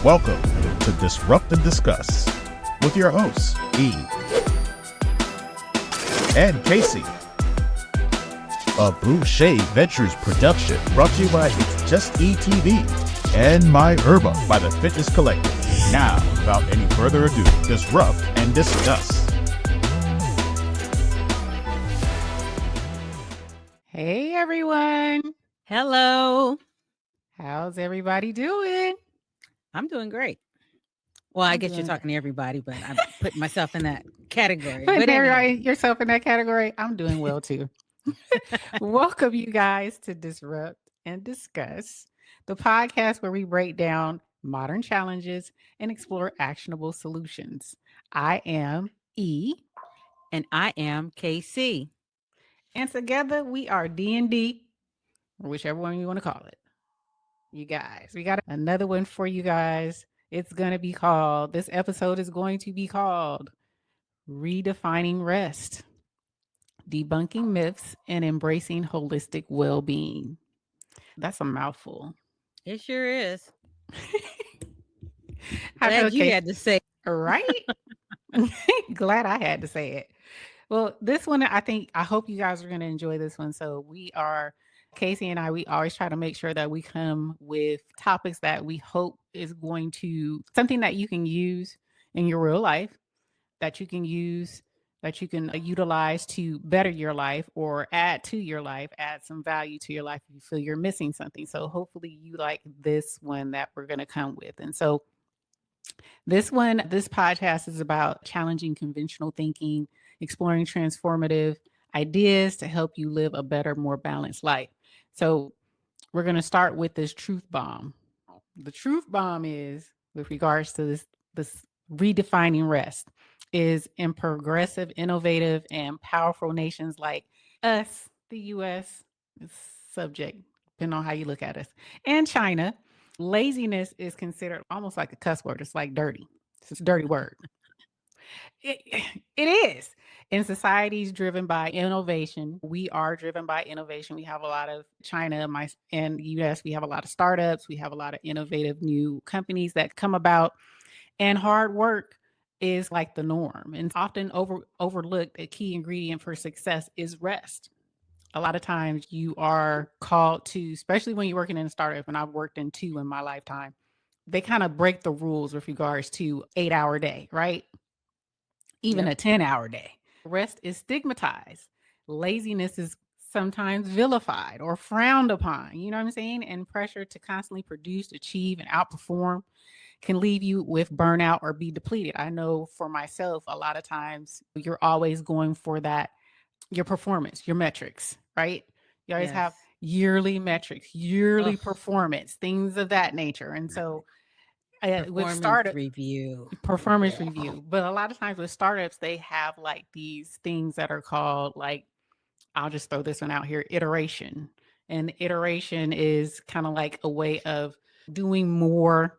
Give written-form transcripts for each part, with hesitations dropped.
Welcome to Disrupt and Discuss with your hosts, E and KayCee. A Boucher Ventures production brought to you by It's Just ETV and My Herba by the Fitness Collective. Now, without any further ado, disrupt and discuss. Hey everyone. Hello. How's everybody doing? I'm doing great. Well, I guess you're talking to everybody, but I'm putting myself in that category. Putting But anyway. yourself in that category. I'm doing well too. Welcome you guys to Disrupt and Discuss, the podcast where we break down modern challenges and explore actionable solutions. I am E. And I am KayCee. And together we are D&D, or whichever one you want to call it. You guys, we got another one for you guys. It's going to be called, this episode is going to be called Redefining Rest, Debunking Myths and Embracing Holistic Well-Being. That's a mouthful. It sure is. Glad you had to say it. Right? Glad I had to say it. Well, this one, I hope you guys are going to enjoy this one. So KayCee and I, we always try to make sure that we come with topics that we hope is going to, something that you can use in your real life, that you can use, that you can utilize to better your life or add to your life, add some value to your life if you feel you're missing something. So hopefully you like this one that we're going to come with. And so this podcast is about challenging conventional thinking, exploring transformative ideas to help you live a better, more balanced life. So we're going to start with this truth bomb. The truth bomb is, with regards to this redefining rest, is in progressive, innovative, and powerful nations like us, the U.S., subject, depending on how you look at us, and China, laziness is considered almost like a cuss word. It's like dirty. It's a dirty word. It is. In societies driven by innovation, we are driven by innovation. We have a lot of and US, we have a lot of startups. We have a lot of innovative new companies that come about, and hard work is like the norm and often overlooked. A key ingredient for success is rest. A lot of times you are called to, especially when you're working in a startup, and I've worked in 2 in my lifetime, they kind of break the rules with regards to 8-hour day, right? Even a 10-hour day. Rest is stigmatized. Laziness is sometimes vilified or frowned upon, you know what I'm saying? And pressure to constantly produce, achieve, and outperform can leave you with burnout or be depleted. I know for myself, a lot of times you're always going for that, your performance, your metrics, right? You always have yearly metrics, yearly performance, things of that nature. And so performance review. But a lot of times with startups, they have like these things that are called, like, I'll just throw this one out here, iteration. And iteration is kind of like a way of doing more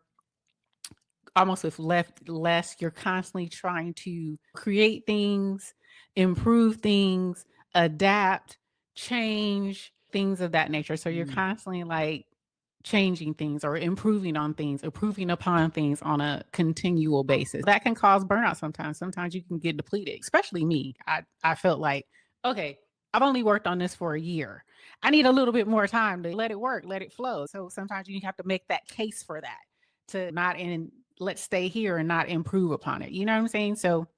almost with less. You're constantly trying to create things, improve things, adapt, change, things of that nature. So you're constantly like changing things or improving on things, improving upon things on a continual basis. That can cause burnout sometimes. Sometimes you can get depleted, especially me. I felt like, okay, I've only worked on this for a year. I need a little bit more time to let it work, let it flow. So sometimes you have to make that case for that, to not let's stay here and not improve upon it. You know what I'm saying? So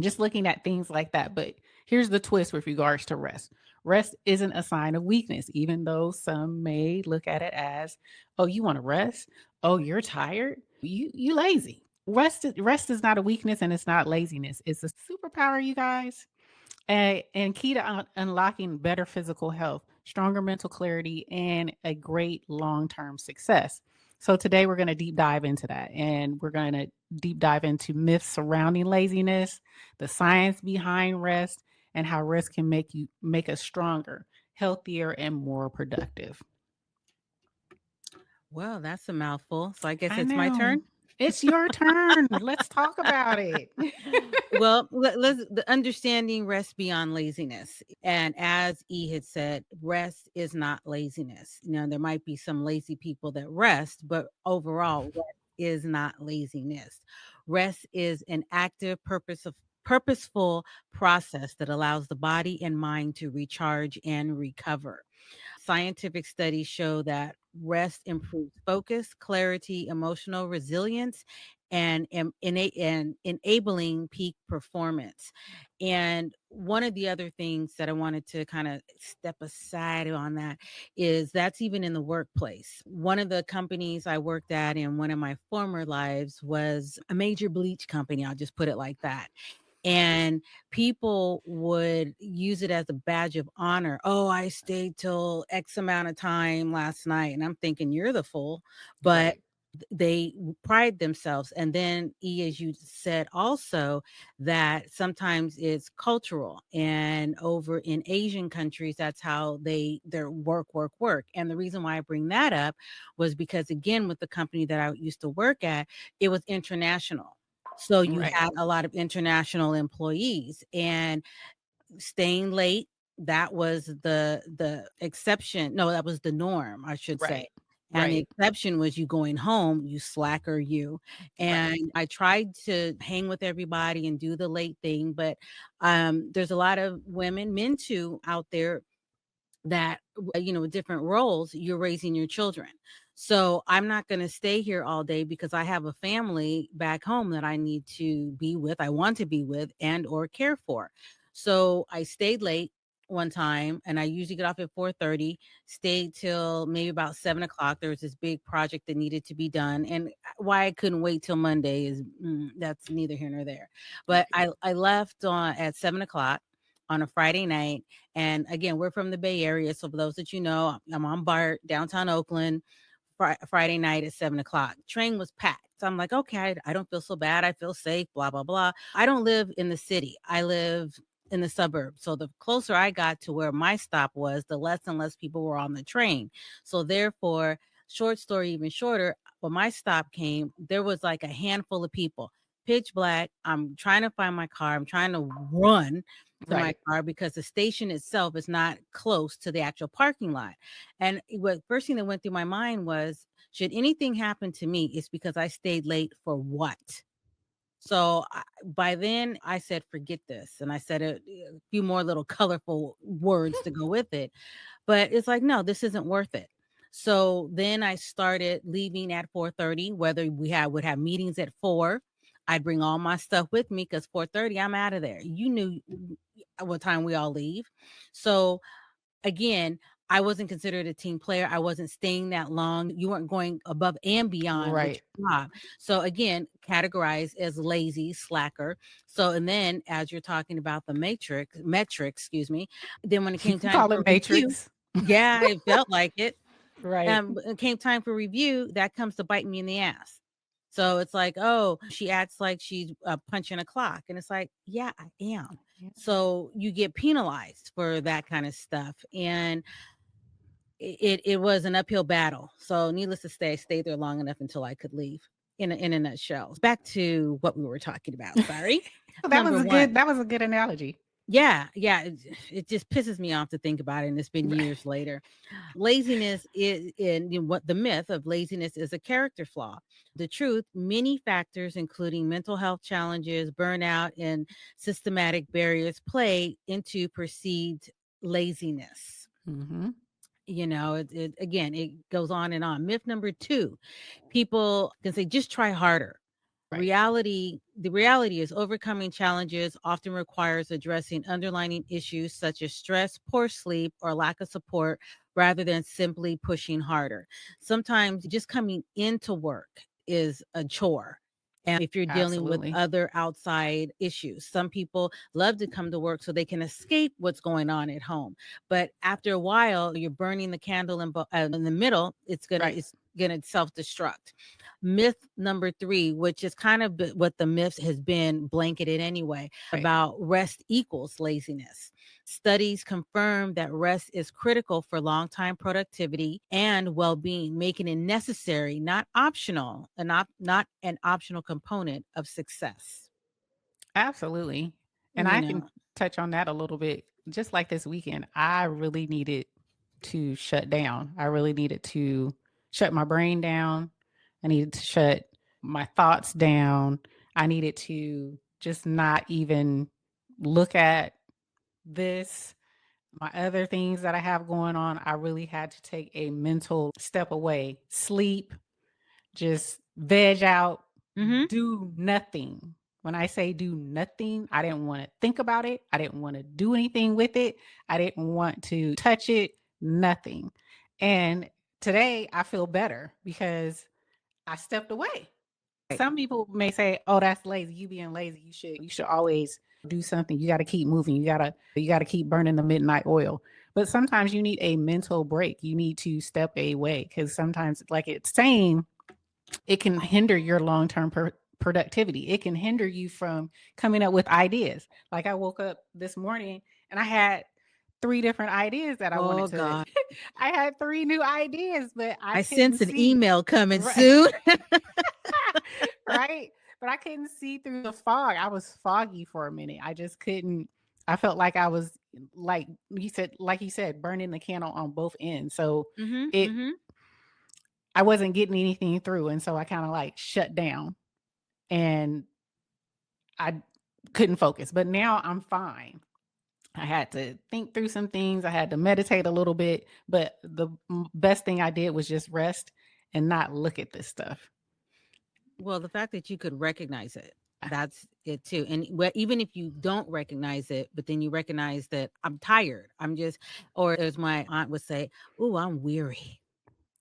just looking at things like that. But here's the twist with regards to rest. Rest isn't a sign of weakness, even though some may look at it as, oh, you want to rest? Oh, you're tired? You lazy. Rest is not a weakness, and it's not laziness. It's a superpower, you guys. And key to unlocking better physical health, stronger mental clarity, and a great long-term success. So today we're going to deep dive into that, and we're going to deep dive into myths surrounding laziness, the science behind rest, and how rest can make us stronger, healthier, and more productive. Well, that's a mouthful. So I guess it's my turn. It's your turn. Let's talk about it. Well, let's the understanding rest beyond laziness. And as E had said, rest is not laziness. There might be some lazy people that rest, but overall, rest is not laziness. Rest is an active purposeful process that allows the body and mind to recharge and recover. Scientific studies show that rest improves focus, clarity, emotional resilience, and enabling peak performance. And one of the other things that I wanted to kind of step aside on that is that's even in the workplace. One of the companies I worked at in one of my former lives was a major bleach company. I'll just put it like that. And people would use it as a badge of honor. Oh, I stayed till X amount of time last night. And I'm thinking, you're the fool. But Right. they pride themselves. And then, E, as you said also, that sometimes it's cultural. And over in Asian countries, that's how their work. And the reason why I bring that up was because, again, with the company that I used to work at, it was international. So you Right. had a lot of international employees, and staying late, that was the exception. No, that was the norm, I should say. Right. And the Right. exception was you going home, you slacker you. Right. And I tried to hang with everybody and do the late thing, but there's a lot of women, men too, out there that with different roles, you're raising your children. So I'm not going to stay here all day because I have a family back home that I need to be with, I want to be with, and or care for. So I stayed late one time, and I usually get off at 4:30, stayed till maybe about 7 o'clock. There was this big project that needed to be done, and why I couldn't wait till Monday is that's neither here nor there. But Right. I left on at 7 o'clock on a Friday night. And again, we're from the Bay Area. So for those that you know, I'm on BART, downtown Oakland, Friday night at 7 o'clock. Train was packed. So I'm like, okay, I don't feel so bad. I feel safe, blah, blah, blah. I don't live in the city. I live in the suburbs. So the closer I got to where my stop was, the less and less people were on the train. So therefore, short story even shorter, when my stop came, there was like a handful of people, pitch black. I'm trying to find my car. I'm trying to run to my Right. car because the station itself is not close to the actual parking lot. And what first thing that went through my mind was, should anything happen to me, it's because I stayed late for what? So by then I said, forget this. And I said a few more little colorful words to go with it. But it's like, no, this isn't worth it. So then I started leaving at 4:30, whether would have meetings at 4. I'd bring all my stuff with me because 4:30, I'm out of there. You knew what time we all leave. So again, I wasn't considered a team player. I wasn't staying that long. You weren't going above and beyond with Right. your job. So again, categorized as lazy, slacker. So and then as you're talking about the metric, excuse me, then when it You came can time call for it review, Matrix. yeah, it felt like it. Right. It came time for review, that comes to bite me in the ass. So it's like, oh, she acts like she's punching a clock. And it's like, yeah, I am. Yeah. So you get penalized for that kind of stuff. And it was an uphill battle. So needless to say, I stayed there long enough until I could leave. In a nutshell. Back to what we were talking about. Sorry. That was Number a one. good that was a good analogy. Yeah, yeah. It just pisses me off to think about it, and it's been years later. Laziness is what the myth of laziness is a character flaw. The truth, many factors, including mental health challenges, burnout, and systematic barriers, play into perceived laziness. Mm-hmm. It again, it goes on and on. Myth number two, people can say, just try harder. Right. The reality is overcoming challenges often requires addressing underlying issues such as stress, poor sleep, or lack of support rather than simply pushing harder. Sometimes just coming into work is a chore. And if you're dealing with Absolutely. other outside issues, some people love to come to work so they can escape what's going on at home. But after a while, you're burning the candle in the middle. Right. It's gonna self destruct. Myth number three, which is kind of what the myth has been blanketed anyway, Right. about rest equals laziness. Studies confirm that rest is critical for long-time productivity and well-being, making it necessary, not optional, not an optional component of success. Absolutely. And You I can know, touch on that a little bit. Just like this weekend, I really needed to shut down. I really needed to shut my brain down. I needed to shut my thoughts down. I needed to just not even look at this, my other things that I have going on. I really had to take a mental step away, sleep, just veg out, Mm-hmm. do nothing. When I say do nothing, I didn't want to think about it. I didn't want to do anything with it. I didn't want to touch it, nothing. And today I feel better because I stepped away. Some people may say, "Oh, that's lazy. You being lazy. You should always do something. You got to keep moving. You got to keep burning the midnight oil." But sometimes you need a mental break. You need to step away because sometimes, like it's saying, it can hinder your long-term productivity. It can hinder you from coming up with ideas. Like I woke up this morning and I had 3 different ideas that I wanted Oh to God. I had 3 new ideas, but I I couldn't sense an see. email coming Right. soon. Right? But I couldn't see through the fog. I was foggy for a minute. I just couldn't. I felt like I was like you said, burning the candle on both ends. So Mm-hmm. it Mm-hmm. I wasn't getting anything through. And so I kind of like shut down and I couldn't focus. But now I'm fine. I had to think through some things. I had to meditate a little bit, but the best thing I did was just rest and not look at this stuff. Well, the fact that you could recognize it, that's it too. And even if you don't recognize it, but then you recognize that I'm tired, I'm just, or as my aunt would say, "Oh, I'm weary."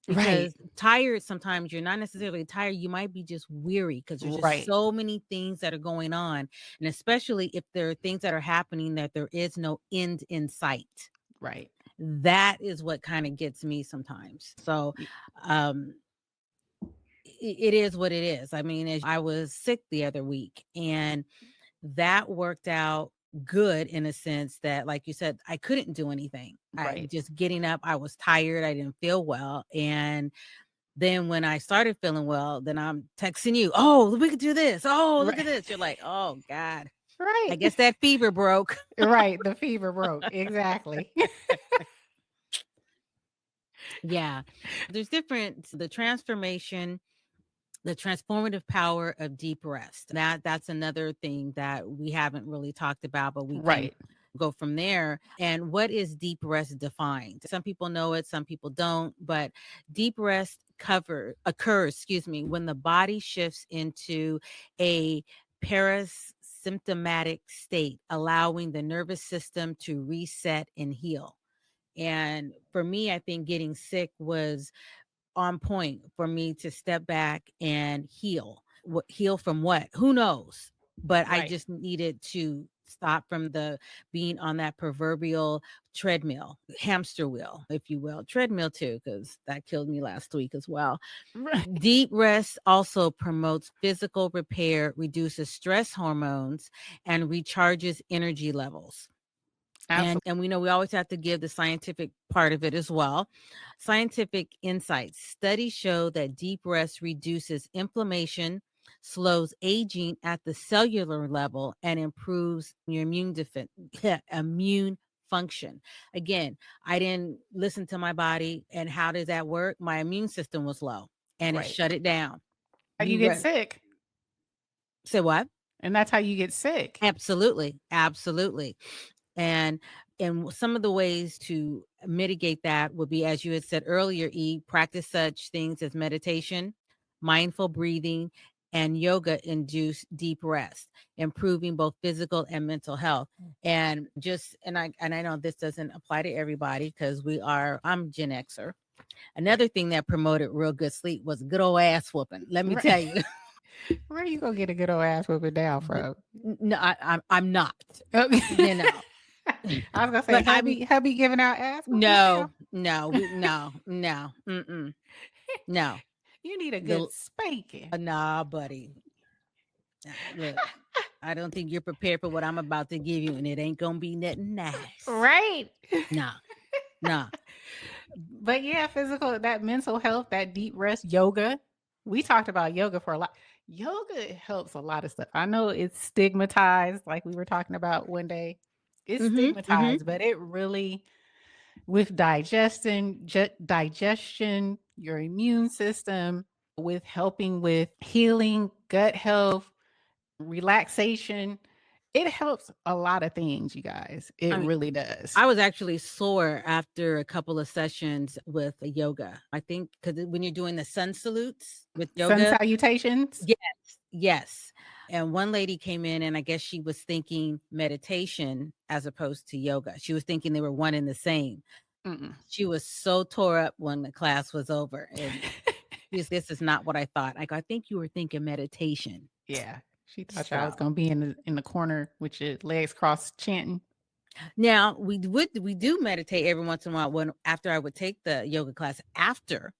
Right. Because tired, sometimes you're not necessarily tired. You might be just weary because there's just Right. so many things that are going on. And especially if there are things that are happening that there is no end in sight. Right. That is what kind of gets me sometimes. So, um, it is what it is. I mean, as I was sick the other week, and that worked out good in a sense that, like you said, I couldn't do anything. I Right. just getting up, I was tired, I didn't feel well. And then when I started feeling well, then I'm texting you, "Oh, we could do this. Oh, look Right. at this." You're like, "Oh God, I Right. guess that fever broke." Right. The fever broke. Exactly. Yeah. There's the transformation, the transformative power of deep rest. That's another thing that we haven't really talked about, but we can Right. go from there. And what is deep rest defined? Some people know it, some people don't, but deep rest occurs, when the body shifts into a parasymptomatic state, allowing the nervous system to reset and heal. And for me, I think getting sick was on point for me to step back and heal. Heal from what? Who knows? But I Right. just needed to stop from the being on that proverbial treadmill, hamster wheel, if you will, treadmill too, because that killed me last week as well. Right. Deep rest also promotes physical repair, reduces stress hormones, and recharges energy levels. Absolutely. And we know we always have to give the scientific part of it as well. Scientific insights. Studies show that deep rest reduces inflammation, slows aging at the cellular level, and improves your immune function. Again, I didn't listen to my body. And how does that work? My immune system was low and it Right. shut it down. How you You get re- sick. Say what? And that's how you get sick. Absolutely. Absolutely. And some of the ways to mitigate that would be, as you had said earlier, practice such things as meditation, mindful breathing, and yoga induce deep rest, improving both physical and mental health. And I know this doesn't apply to everybody because I'm Gen Xer. Another thing that promoted real good sleep was a good old ass whooping. Let me tell Right. you. Where you gonna get a good old ass whooping down D- from? no, I'm not. Okay. You know, I was gonna say but I'm hubby giving out ass whoopings now. no, no, no, no. You need a The good spanking. Nah, buddy. Look, I don't think you're prepared for what I'm about to give you, and it ain't gonna be nothing nice. Right. Nah, nah. But yeah, that mental health, that deep rest, yoga. We talked about yoga for a lot. Yoga helps a lot of stuff. I know it's stigmatized, like we were talking about one day. It's Mm-hmm. Mm-hmm. stigmatized, but it really, with digestion, your immune system. with helping with healing, gut health, relaxation. It helps a lot of things, you guys. It I mean, really does. I was actually sore after a couple of sessions with yoga. I think because when you're doing the sun salutes with Sun yoga, salutations. yes, yes. And one lady came in, and I guess she was thinking meditation as opposed to yoga. She was thinking they were one and the same. Mm-mm. She was so tore up when the class was over. And this is not what I thought. I think you were thinking meditation. Yeah. She thought y'all was So gonna be in the corner with your legs crossed chanting. now we do meditate every once in a while when after I would take the yoga class after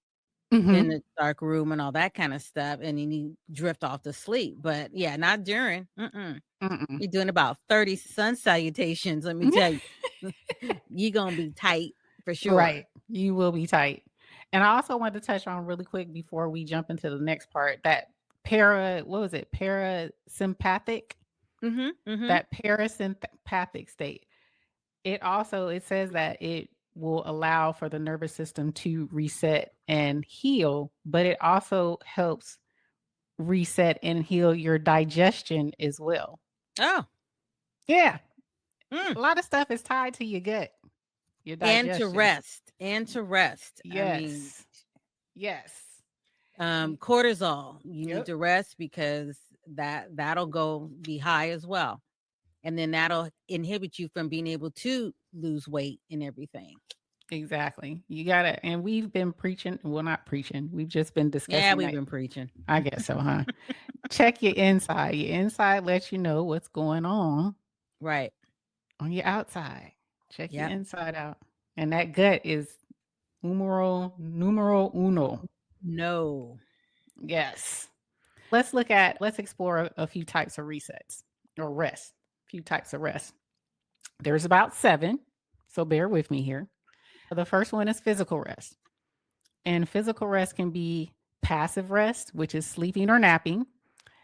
in the dark room and all that kind of stuff, and then you drift off to sleep. But yeah, not during. You're doing about 30 sun salutations. Let me tell you, you're gonna be tight for sure. Right. You will be tight. And I also wanted to touch on really quick before we jump into the next part that what was it? Parasympathetic. That parasympathetic state. It says that it will allow for the nervous system to reset and heal, but it also helps reset and heal your digestion as well. Oh, Yeah. A lot of stuff is tied to your gut, your digestion. and to rest. Yes. I mean, yes. Cortisol. You Yep. need to rest because that'll go be high as well. And then that'll inhibit you from being able to lose weight and everything. Exactly. You gotta, and we've been preaching. Well, not preaching. We've just been discussing. Yeah, we've been preaching. I guess so, huh? Check your inside. Your inside lets you know what's going on. Right. On your outside. Check your inside out. And that gut is numero uno. No. Yes. Let's explore a few types of resets or rest. A few types of rest. There's about 7. So bear with me here. The first one is physical rest. And physical rest can be passive rest, which is sleeping or napping,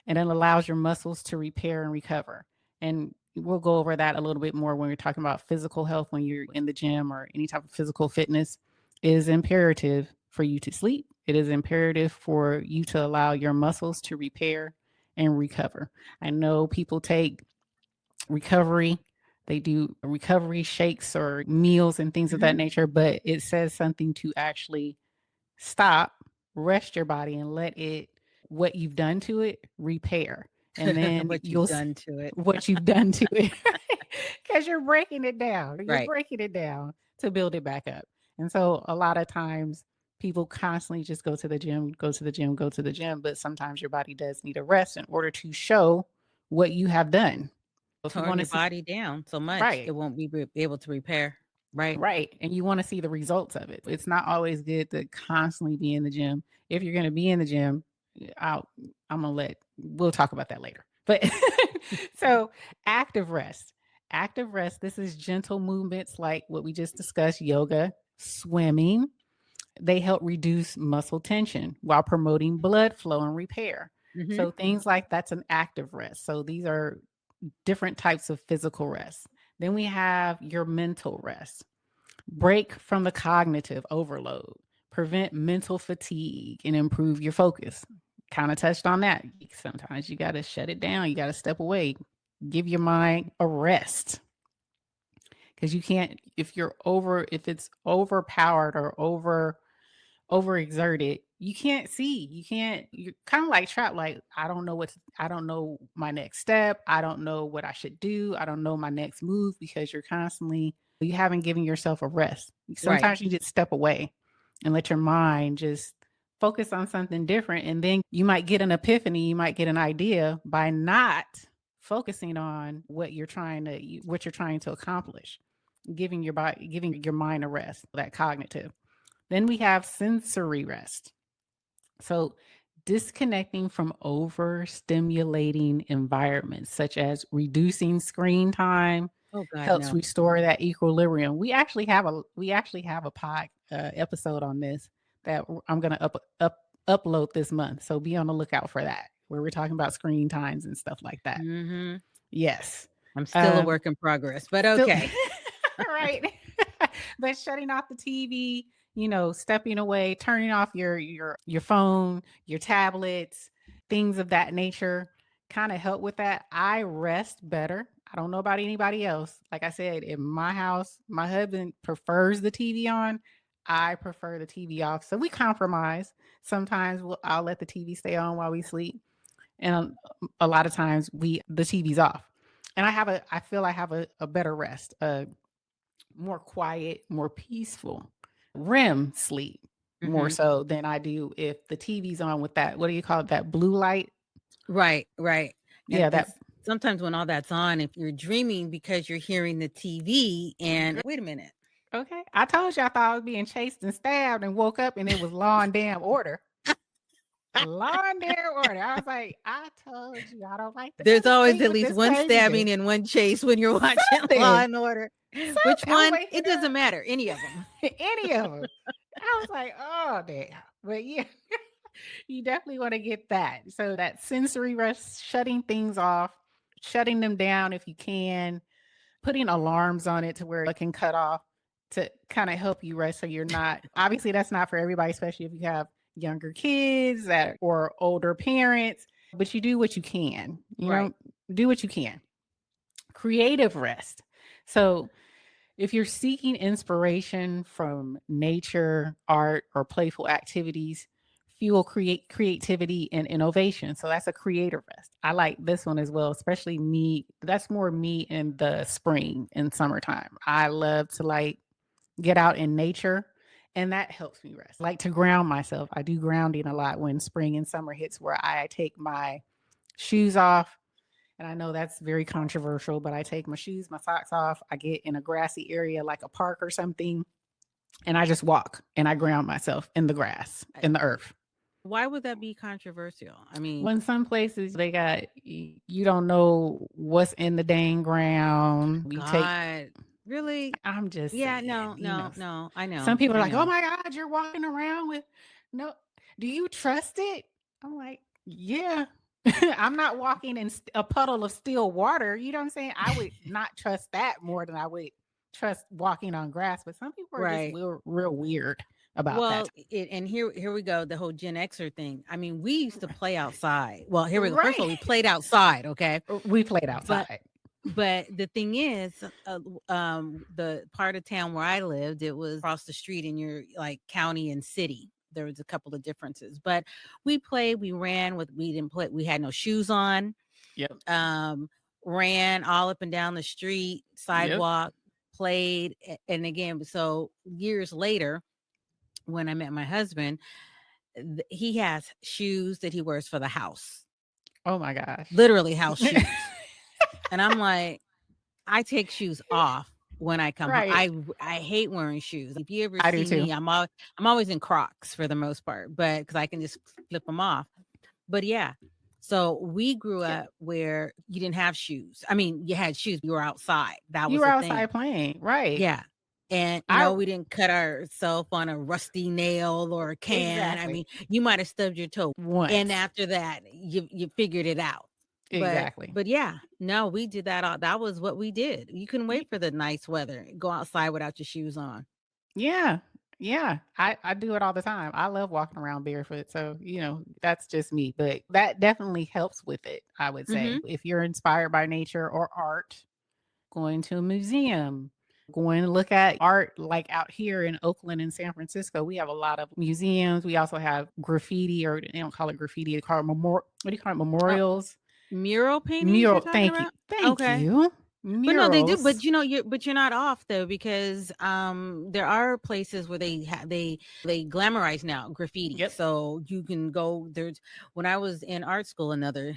and it allows your muscles to repair and recover. And we'll go over that a little bit more when we're talking about physical health. When you're in the gym or any type of physical fitness, it is imperative for you to sleep. It is imperative for you to allow your muscles to repair and recover. I know people take recovery, they do recovery shakes or meals and things of that nature, but it says something to actually stop, rest your body, and let it, what you've done to it, repair. And then what you've done to it. What you've done to it. Because you're breaking it down. You're Right. breaking it down to build it back up. And so a lot of times people constantly just go to the gym, but sometimes your body does need a rest in order to show what you have done. If you Torn want your to see, body down so much, Right. it won't be able to repair. Right. right, and you want to see the results of it. It's not always good to constantly be in the gym. If you're going to be in the gym, we'll talk about that later. But so active rest, this is gentle movements like what we just discussed, yoga, swimming. They help reduce muscle tension while promoting blood flow and repair. So things like that's an active rest. So these are different types of physical rest. Then we have your mental rest. Break from the cognitive overload, prevent mental fatigue, and improve your focus. Kind of touched on that. Sometimes you got to shut it down. You got to step away. Give your mind a rest. Because you can't, if it's overpowered or overexerted, you can't see. You're kind of like trapped. Like, I don't know my next step. I don't know what I should do. I don't know my next move because you haven't given yourself a rest. Sometimes you just step away and let your mind just focus on something different. And then you might get an epiphany. You might get an idea by not focusing on what you're trying to accomplish, giving your mind a rest, that cognitive. Then we have sensory rest. So disconnecting from overstimulating environments, such as reducing screen time, helps restore that equilibrium. We actually have a pod episode on this that I'm going to upload this month. So be on the lookout for that, where we're talking about screen times and stuff like that. Yes. I'm still a work in progress, but okay. Right. But shutting off the TV, stepping away, turning off your phone, your tablets, things of that nature kind of help with that. I rest better. I don't know about anybody else. Like I said, in my house, my husband prefers the TV on. I prefer the TV off. So we compromise. Sometimes I'll let the TV stay on while we sleep. And a lot of times the TV's off. And I feel I have a better rest, a more quiet, more peaceful REM sleep, more Mm-hmm. so than I do if the TV's on with that, what do you call it? That blue light. Right, right. Yeah, And that sometimes when all that's on, if you're dreaming because you're hearing the TV and wait a minute. okay. I told you I thought I was being chased and stabbed and woke up and it was Law and Damn Order. Law and Damn Order. I was like, I told you I don't like to go There's to always sleep at with least this one stabbing craziness. and one chase when you're watching Something. Law and Order. Which Something. I'm one? waking It doesn't up. matter. Any of them. Any of them. I was like, oh damn. But yeah, you definitely want to get that. So that sensory rest, shutting things off, shutting them down if you can, putting alarms on it to where it can cut off to kind of help you rest so you're not, obviously that's not for everybody, especially if you have younger kids that or older parents, but you do what you can. Right. Do what you can. Creative rest. So if you're seeking inspiration from nature, art, or playful activities, fuel creativity and innovation. So that's a creative rest. I like this one as well, especially me. That's more me in the spring and summertime. I love to get out in nature and that helps me rest. Like to ground myself. I do grounding a lot when spring and summer hits where I take my shoes off. And I know that's very controversial, but I take my shoes, my socks off. I get in a grassy area like a park or something, and I just walk and I ground myself in the grass, in the earth. Why would that be controversial? I mean, When some places they got, you don't know what's in the dang ground. God, really? I'm just Yeah, saying, no. I know. Some people are I like, oh know. my God, you're walking around with no, do you trust it? I'm like, yeah. I'm not walking in a puddle of still water. You know what I'm saying? I would not trust that more than I would trust walking on grass. But some people are just Right. real weird about Well, that. and here we go, the whole Gen Xer thing. I mean, we used to play outside. Well, here we go. First of all, Right. we played outside, okay? We played But outside. but the thing is, the part of town where I lived, it was across the street in your like county and city. There was a couple of differences, but we played, we ran we didn't play, we had no shoes on. Yep. Ran all up and down the street, sidewalk, played. And again, so years later, when I met my husband, he has shoes that he wears for the house, Oh my gosh. literally house shoes. And I'm like, I take shoes off when I come home. Right. I hate wearing shoes. If you ever I do see too. me, I'm always in Crocs for the most part, but because I can just flip them off. But yeah, so we grew up where you didn't have shoes. I mean, you had shoes. You were outside. That You was were the outside thing. playing. Right. Yeah. And I we didn't cut ourselves on a rusty nail or a can. I mean, exactly. you might have stubbed your toe. And Once. after that, you figured it out. Exactly. But yeah, no, we did that. That was what we did. You couldn't wait for the nice weather. Go outside without your shoes on. Yeah. Yeah. I do it all the time. I love walking around barefoot. So, that's just me. But that definitely helps with it, I would say. Mm-hmm. If you're inspired by nature or art, going to a museum, going to look at art like out here in Oakland and San Francisco. We have a lot of museums. We also have graffiti, or they don't call it graffiti, they call it what do you call it? Memorials. Mural paintings you're Mural. talking Thank you. about? Thank Okay. you. But no, they do. But Murals. you're not off though, because there are places where they glamorize now graffiti. Yep. So you can go. There's when I was in art school, another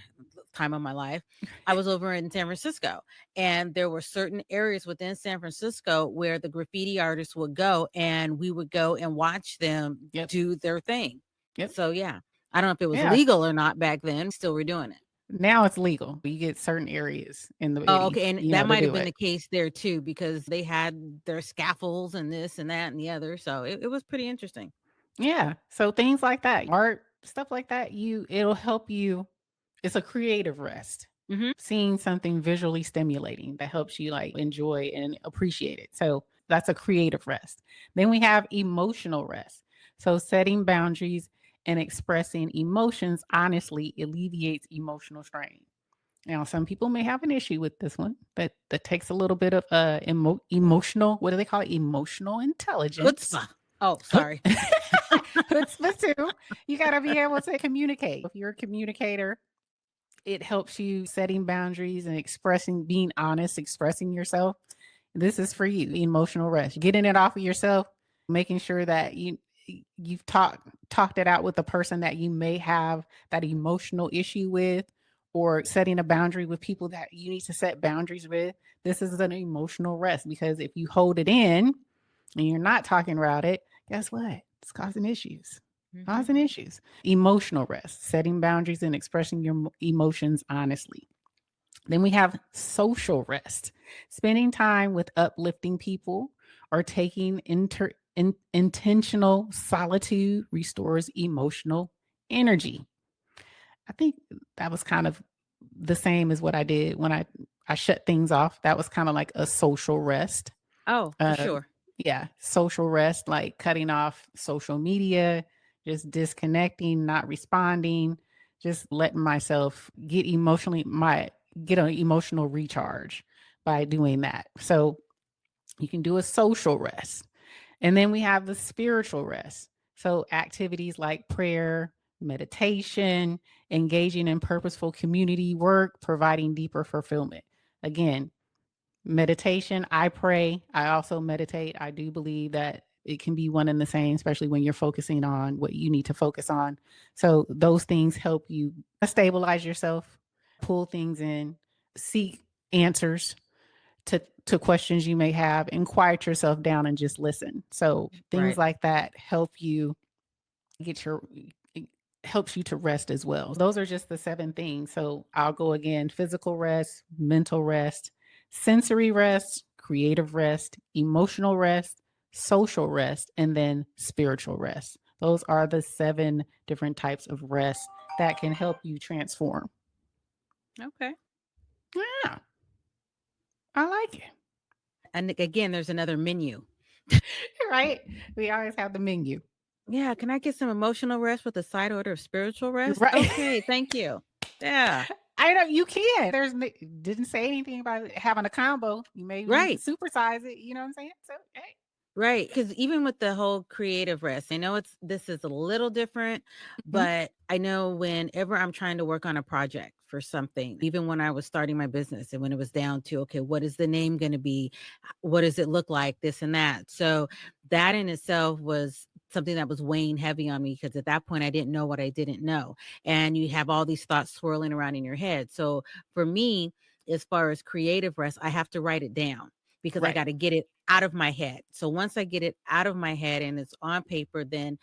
time of my life, I was over in San Francisco, and there were certain areas within San Francisco where the graffiti artists would go, and we would go and watch them Yep. do their thing. Yep. So yeah, I don't know if it was Yeah. legal or not back then. Still, we're doing it. Now it's legal. You get certain areas in the Oh, city, okay. And to that might have do been the it. case there too, because they had their scaffolds and this and that and the other. So it was pretty interesting. Yeah. So things like that, art, stuff like that, it'll help you. It's a creative rest. Mhm. Seeing something visually stimulating that helps you enjoy and appreciate it. So That's a creative rest. Then we have emotional rest. So setting boundaries and expressing emotions honestly alleviates emotional strain. Now, some people may have an issue with this one, but that takes a little bit of emotional, what do they call it? Emotional intelligence. Chutzpah. Oh, sorry. Chutzpah too. You got to be able to communicate. If you're a communicator, it helps you setting boundaries and expressing, being honest, expressing yourself. This is for you. Emotional rest, getting it off of yourself, making sure that you've talked it out with the person that you may have that emotional issue with, or setting a boundary with people that you need to set boundaries with. This is an emotional rest, because if you hold it in and you're not talking about it, guess what? It's causing issues. Causing issues. Emotional rest, setting boundaries and expressing your emotions honestly. Then we have social rest, spending time with uplifting people or taking intentional solitude restores emotional energy. I think that was kind of the same as what I did when I shut things off. That was kind of like a social rest. Oh, for sure. Yeah, social rest, like cutting off social media, just disconnecting, not responding, just letting myself get an emotional recharge by doing that. So you can do a social rest. And then we have the spiritual rest. So activities like prayer, meditation, engaging in purposeful community work, providing deeper fulfillment. Again, meditation, I pray. I also meditate. I do believe that it can be one and the same, especially when you're focusing on what you need to focus on. So those things help you stabilize yourself, pull things in, seek answers to questions you may have, and quiet yourself down and just listen. So things Right. like that help you get your it helps you to rest as well. Those are just the 7 things. So I'll go again: physical rest, mental rest, sensory rest, creative rest, emotional rest, social rest, and then spiritual rest. Those are the 7 different types of rest that can help you transform. Okay. Yeah, I like it. And again, there's another menu. Right? We always have the menu. Yeah. Can I get some emotional rest with a side order of spiritual rest? Right. Okay. Thank you. Yeah. I know you can. Didn't say anything about having a combo. You may need to Right. supersize it. You know what I'm saying? So, hey. Right. Because even with the whole creative rest, I know this is a little different, Mhm. but I know whenever I'm trying to work on a project for something, even when I was starting my business and when it was down to, okay, what is the name going to be? What does it look like? This and that. So that in itself was something that was weighing heavy on me, because at that point I didn't know what I didn't know. And you have all these thoughts swirling around in your head. So for me, as far as creative rest, I have to write it down, because I Right. got to get it out of my head. So once I get it out of my head and it's on paper, then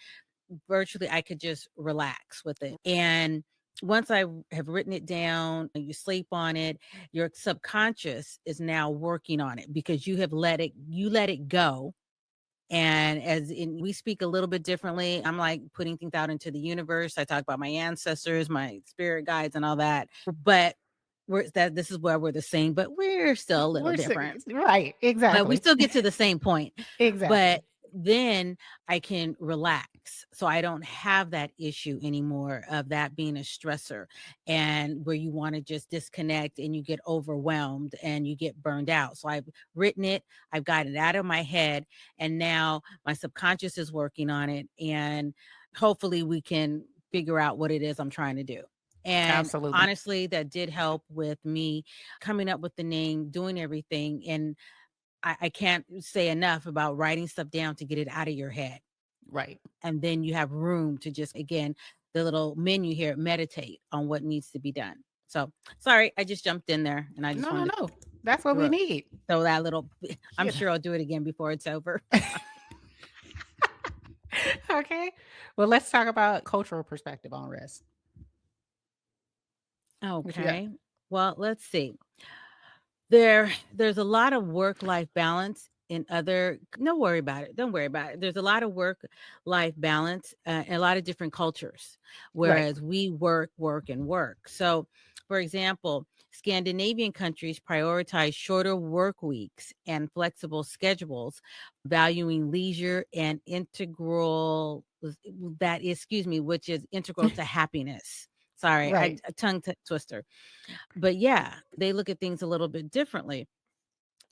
virtually I could just relax with it. And once I have written it down and you sleep on it, your subconscious is now working on it, because you let it go. And as in, we speak a little bit differently. I'm like putting things out into the universe. I talk about my ancestors, my spirit guides, and all that. But this is where we're the same, but we're still a little different. Right. But we Exactly. still get to the same point. Exactly. But then I can relax. So I don't have that issue anymore of that being a stressor, and where you want to just disconnect and you get overwhelmed and you get burned out. So I've written it, I've got it out of my head, and now my subconscious is working on it. And hopefully we can figure out what it is I'm trying to do. And Absolutely. honestly, that did help with me coming up with the name, doing everything. And I can't say enough about writing stuff down to get it out of your head. Right. And then you have room to just, again, the little menu here, meditate on what needs to be done. So sorry, I just jumped in there and I just No, no, wanted no. That's what we to need. throw that little, I'm You know. sure I'll do it again before it's over. Okay. Well, let's talk about cultural perspective on rest. What you got? Okay. Well, let's see. There's a lot of work-life balance in other, don't worry about it. Don't worry about it. There's a lot of work life balance in a lot of different cultures, Right. whereas we work, work, and work. So, for example, Scandinavian countries prioritize shorter work weeks and flexible schedules, valuing leisure and integral, that is, excuse me, which is integral to happiness. Sorry, Right. a tongue twister. But yeah, they look at things a little bit differently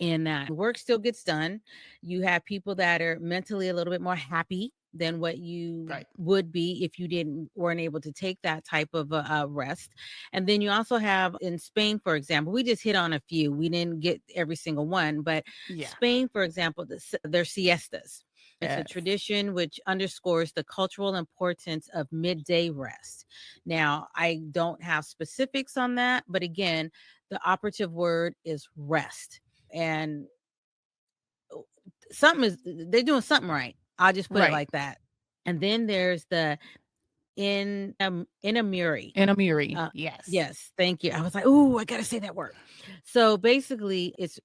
in that work still gets done. You have people that are mentally a little bit more happy than what you Right. would be if you didn't weren't able to take that type of rest. And then you also have in Spain, for example, we just hit on a few. We didn't get every single one, but Yeah. Spain, for example, their siestas. It's a Yes. tradition which underscores the cultural importance of midday rest. Now, I don't have specifics on that, but again, the operative word is rest. And something is they're doing something right. I'll just put it Right. like that. And then there's the inamuri. Inamiri. Yes. Yes, thank you. I was like, oh, I gotta say that word. So basically, it's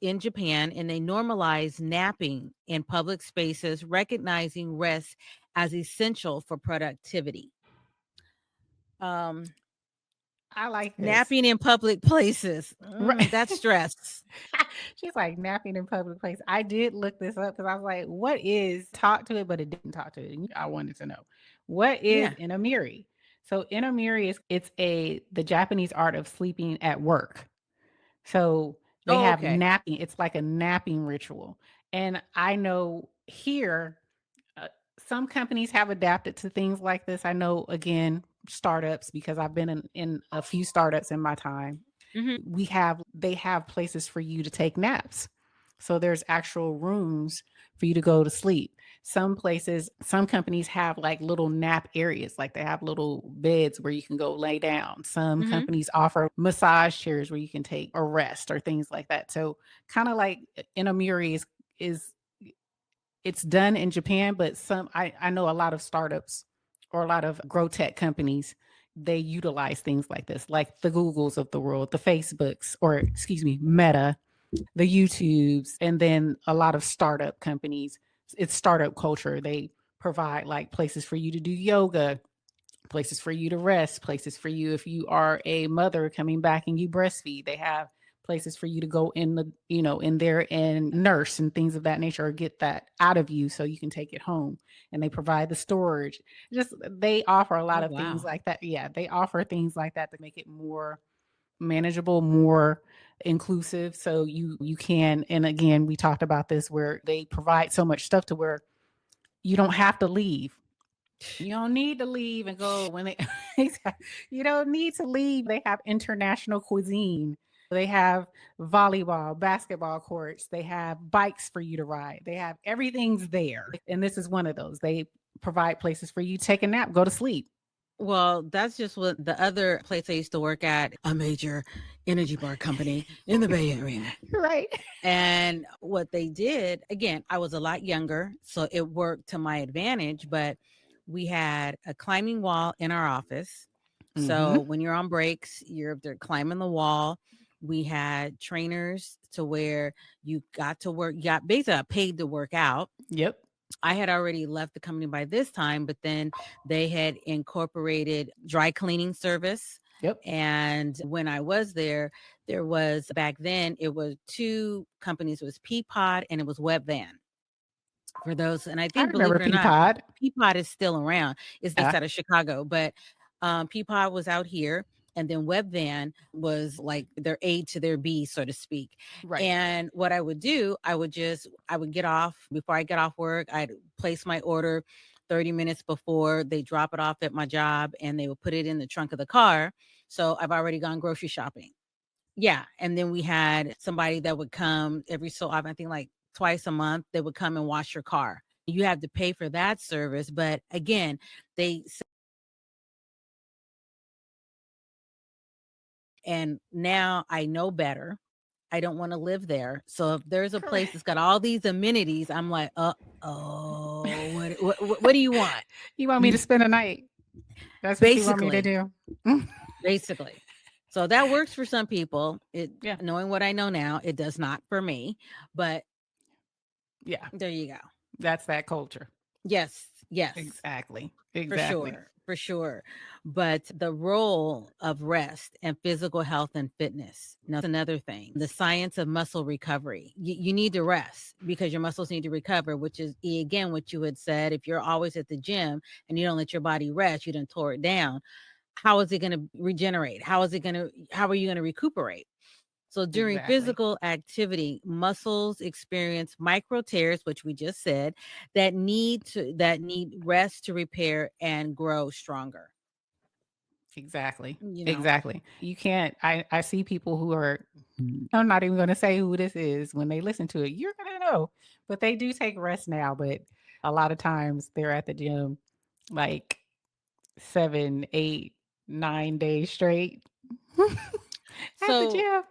in Japan, and they normalize napping in public spaces, recognizing rest as essential for productivity. Um, I like this. Napping in public places, Right. that's stress. She's like napping in public place. I did look this up because I was like, what is talk to it, but it didn't talk to it. And I wanted to know what is Yeah. inamiri. So inamiri is the Japanese art of sleeping at work. So they Oh, have okay. napping. It's like a napping ritual. And I know here, uh, some companies have adapted to things like this. I know, again, startups, because I've been in a few startups in my time. Hmm. They have places for you to take naps. So there's actual rooms for you to go to sleep. Some places, some companies have like little nap areas, like they have little beds where you can go lay down. Some Hmm. companies offer massage chairs where you can take a rest or things like that. So kind of like Inamuri is it's done in Japan, but I know a lot of startups or a lot of grow tech companies, they utilize things like this, like the Googles of the world, the Facebooks, or excuse me, Meta, the YouTubes, and then a lot of startup companies. It's startup culture. They provide like places for you to do yoga, places for you to rest, places for you if you are a mother coming back and you breastfeed. They have places for you to go in the, in there and nurse and things of that nature, or get that out of you so you can take it home. And they provide the storage. Just they offer a Oh, lot of things wow. like that. Yeah, they offer things like that to make it more manageable, more inclusive. So you can, and again, we talked about this where they provide so much stuff to where you don't have to leave. You don't need to leave and go when they you don't need to leave. They have international cuisine. They have volleyball, basketball courts. They have bikes for you to ride. They have everything's there. And this is one of those. They provide places for you to take a nap, go to sleep. Well, that's just what the other place I used to work at, a major energy bar company in the Bay Area. Right. And what they did, again, I was a lot younger, so it worked to my advantage, but we had a climbing wall in our office. So Mm-hmm. when you're on breaks, you're up there climbing the wall. We had trainers to where you got to work, you got basically paid to work out. Yep. I had already left the company by this time, but then they had incorporated dry cleaning service. Yep. And when I was there was back then, it was two companies. It was Peapod and it was Webvan. For those, and I I think, believe remember it or not, Peapod. Peapod is still around. It's based Yeah. out of Chicago, but Peapod was out here, and then Webvan was like their A to their B, so to speak. Right. And what I would do, I would get off before I get off work. I'd place my order 30 minutes before they drop it off at my job, and they would put it in the trunk of the car. So I've already gone grocery shopping. Yeah, and then we had somebody that would come every so often, I think like twice a month, they would come and wash your car. You have to pay for that service, but again, they and now I know better. I don't want to live there. So if there's a place Correct. that's got all these amenities, I'm like, oh, what do you want? You want me to spend a night? That's what you want me to Basically, do? basically. So that works for some people. It Yeah. knowing what I know now, it does not for me. But Yeah, There you go. that's that culture. Yes, yes. Exactly. For Exactly. sure, for sure. But the role of rest and physical health and fitness. Now, that's another thing. The science of muscle recovery. You need to rest because your muscles need to recover, which is again what you had said. If you're always at the gym and you don't let your body rest, you done tore it down. How is it going to regenerate? How are you going to recuperate? So during Exactly. physical activity, muscles experience micro tears, which we just said, that need rest to repair and grow stronger. Exactly. You know, Exactly. You can't, I see people who are, I'm not even going to say who this is. When they listen to it, you're going to know. But they do take rest now. But a lot of times they're at the gym like 7, 8, 9 days straight at the so gym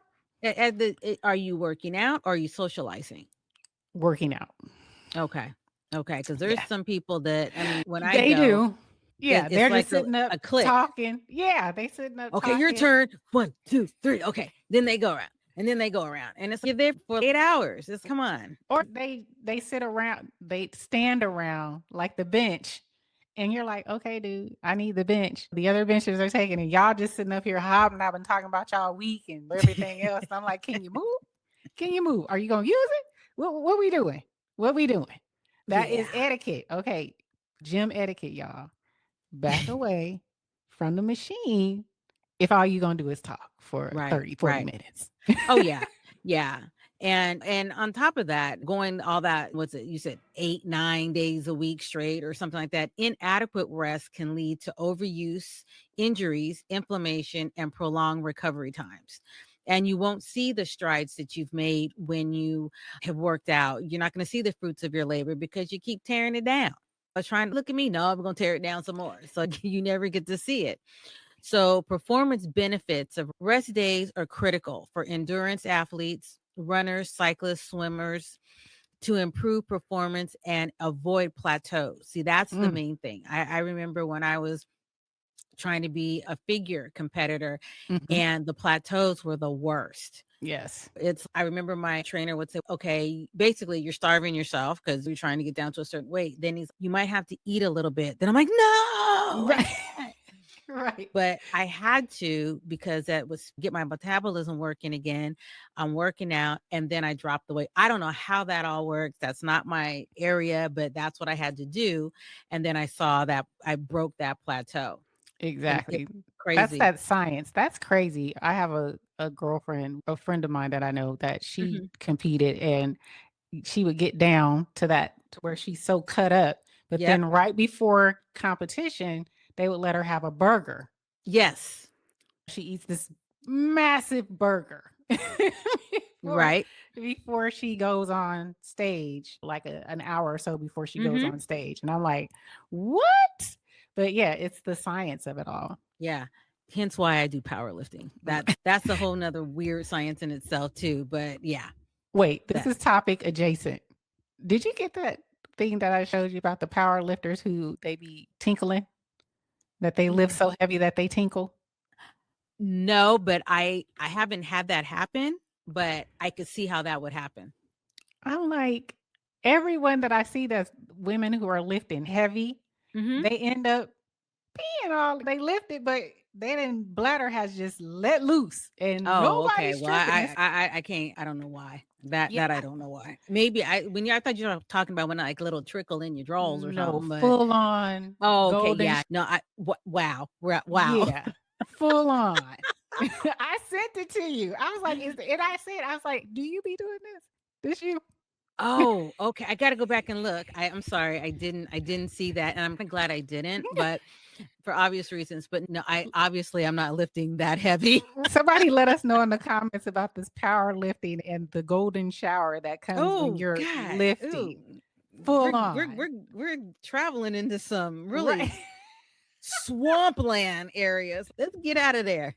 are you working out or are you socializing? working out. Okay, okay, because there's Yeah, some people that when I they go, do. Yeah, it's they're like just sitting up a click. talking. Yeah, they sitting up Okay, your talking. turn. 1, 2, 3. Okay, then they go around, and then they go around, and it's you're there for 8 hours. It's come on. Or they sit around, they stand around like the bench, and you're like, okay, dude, I need the bench. The other benches are taking it. Y'all just sitting up here hobnobbing, talking about y'all week and everything else. I'm like, can you move? Can you move? Are you gonna use it? What we doing? What we doing? That is Yeah. etiquette. Okay. Gym etiquette, y'all. Back away from the machine if all you gonna do is talk for Right, 30, 40 right. minutes. Oh yeah, yeah. And on top of that, going all that, what's it? You said 8, 9 days a week straight or something like that. Inadequate rest can lead to overuse, injuries, inflammation, and prolonged recovery times. And you won't see the strides that you've made when you have worked out. You're not going to see the fruits of your labor because you keep tearing it down. I was trying to look at me. No, I'm going to tear it down some more. So you never get to see it. So, performance benefits of rest days are critical for endurance athletes, runners, cyclists, swimmers to improve performance and avoid plateaus. See, that's the Mm, main thing. I remember when I was trying to be a figure competitor mhm. and the plateaus were the worst. Yes. I remember my trainer would say, okay, basically you're starving yourself because you're trying to get down to a certain weight. Then you might have to eat a little bit. Then I'm like, no, I Right. can't. Right. But I had to because that was get my metabolism working again. I'm working out and then I dropped the weight. I don't know how that all works. That's not my area, but that's what I had to do. And then I saw that I broke that plateau. And it Exactly. That's crazy. that science. That's crazy. I have a girlfriend, a friend of mine that I know that she Mhm. competed and she would get down to that to where she's so cut up. But Yep. then right before competition, they would let her have a burger. Yes. She eats this massive burger before Right. before she goes on stage, like an hour or so before she goes Hmm. on stage. And I'm like, what? But yeah, it's the science of it all. Yeah. Hence why I do powerlifting. That's a whole nother weird science in itself too. But yeah, Wait, this that is topic adjacent. Did you get that thing that I showed you about the power lifters who they be tinkling, that they lift so heavy that they tinkle? no, but I haven't had that happen, but I could see how that would happen. I'm like, everyone that I see that's women who are lifting heavy, Hmm. they end up being all they lifted, but they didn't bladder has just let loose and Oh, okay. nobody's Well, tripping. It's I can't. I don't know why. That I yeah, don't know why. Maybe I thought you were talking about when like a little trickle in your drawers or no, something. But full on oh, okay, golden. yeah. No, wow, wow. Yeah, full on. I sent it to you. I was like, and I was like, do you be doing this? This you? Oh, okay. I got to go back and look. I'm sorry. I didn't see that, and I'm kinda glad I didn't. But for obvious reasons. But no, I'm not lifting that heavy. Somebody let us know in the comments about this power lifting and the golden shower that comes when Oh you're God. lifting Ooh. full We're on. we're we're traveling into some Right. really swampland areas. Let's get out of there.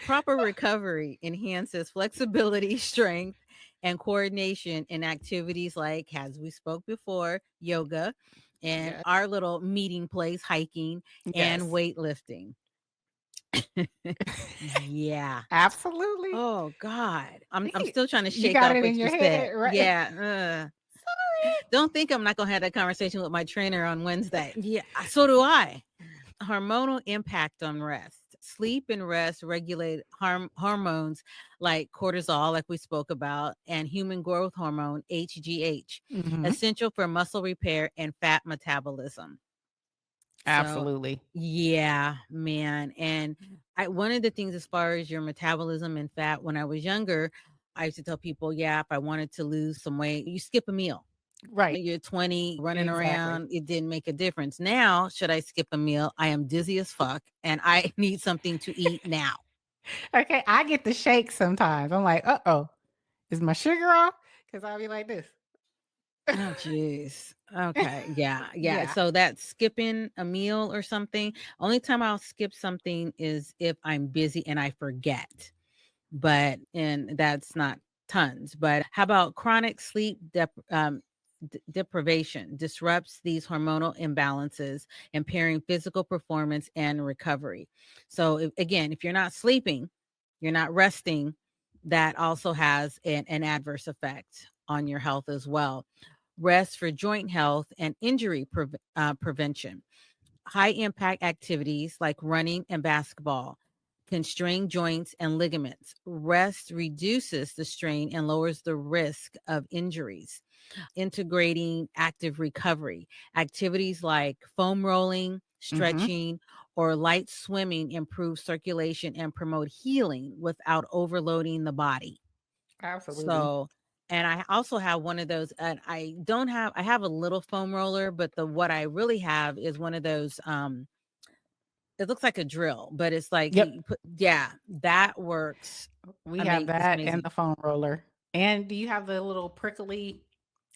Proper recovery enhances flexibility, strength, and coordination in activities like, as we spoke before, yoga and Yes. our little meeting place, hiking and Yes. weightlifting. Yeah. Absolutely. Oh God. I'm See, still trying to you shake got off it what in you your said. head, right? Yeah. Don't think I'm not gonna have that conversation with my trainer on Wednesday. Yeah, so do I. Hormonal impact on rest. Sleep and rest regulate hormones like cortisol, like we spoke about, and human growth hormone, HGH, Hmm. essential for muscle repair and fat metabolism. So, Absolutely. yeah, man. And one of the things as far as your metabolism and fat, when I was younger, I used to tell people, yeah, if I wanted to lose some weight, you skip a meal. Right. You're 20 running Exactly. around, it didn't make a difference. Now, should I skip a meal? I am dizzy as fuck and I need something to eat now. Okay. I get the shake sometimes. I'm like, uh-oh, is my sugar off? Because I'll be like this. Oh, jeez. Okay. Yeah. Yeah. So that's skipping a meal or something. Only time I'll skip something is if I'm busy and I forget. And that's not tons. But how about chronic sleep deprivation disrupts these hormonal imbalances, impairing physical performance and recovery. So, again, if you're not sleeping, you're not resting, that also has an adverse effect on your health as well. Rest for joint health and injury prevention. High impact activities like running and basketball can strain joints and ligaments. Rest reduces the strain and lowers the risk of injuries. Integrating active recovery. Activities like foam rolling, Hmm. stretching, or light swimming improve circulation and promote healing without overloading the body. Absolutely. So, and I also have one of those, and I have a little foam roller, but what I really have is one of those, it looks like a drill, but it's like Yep. you put, yeah, that works. We have It's that and amazing. the foam roller. And do you have the little prickly?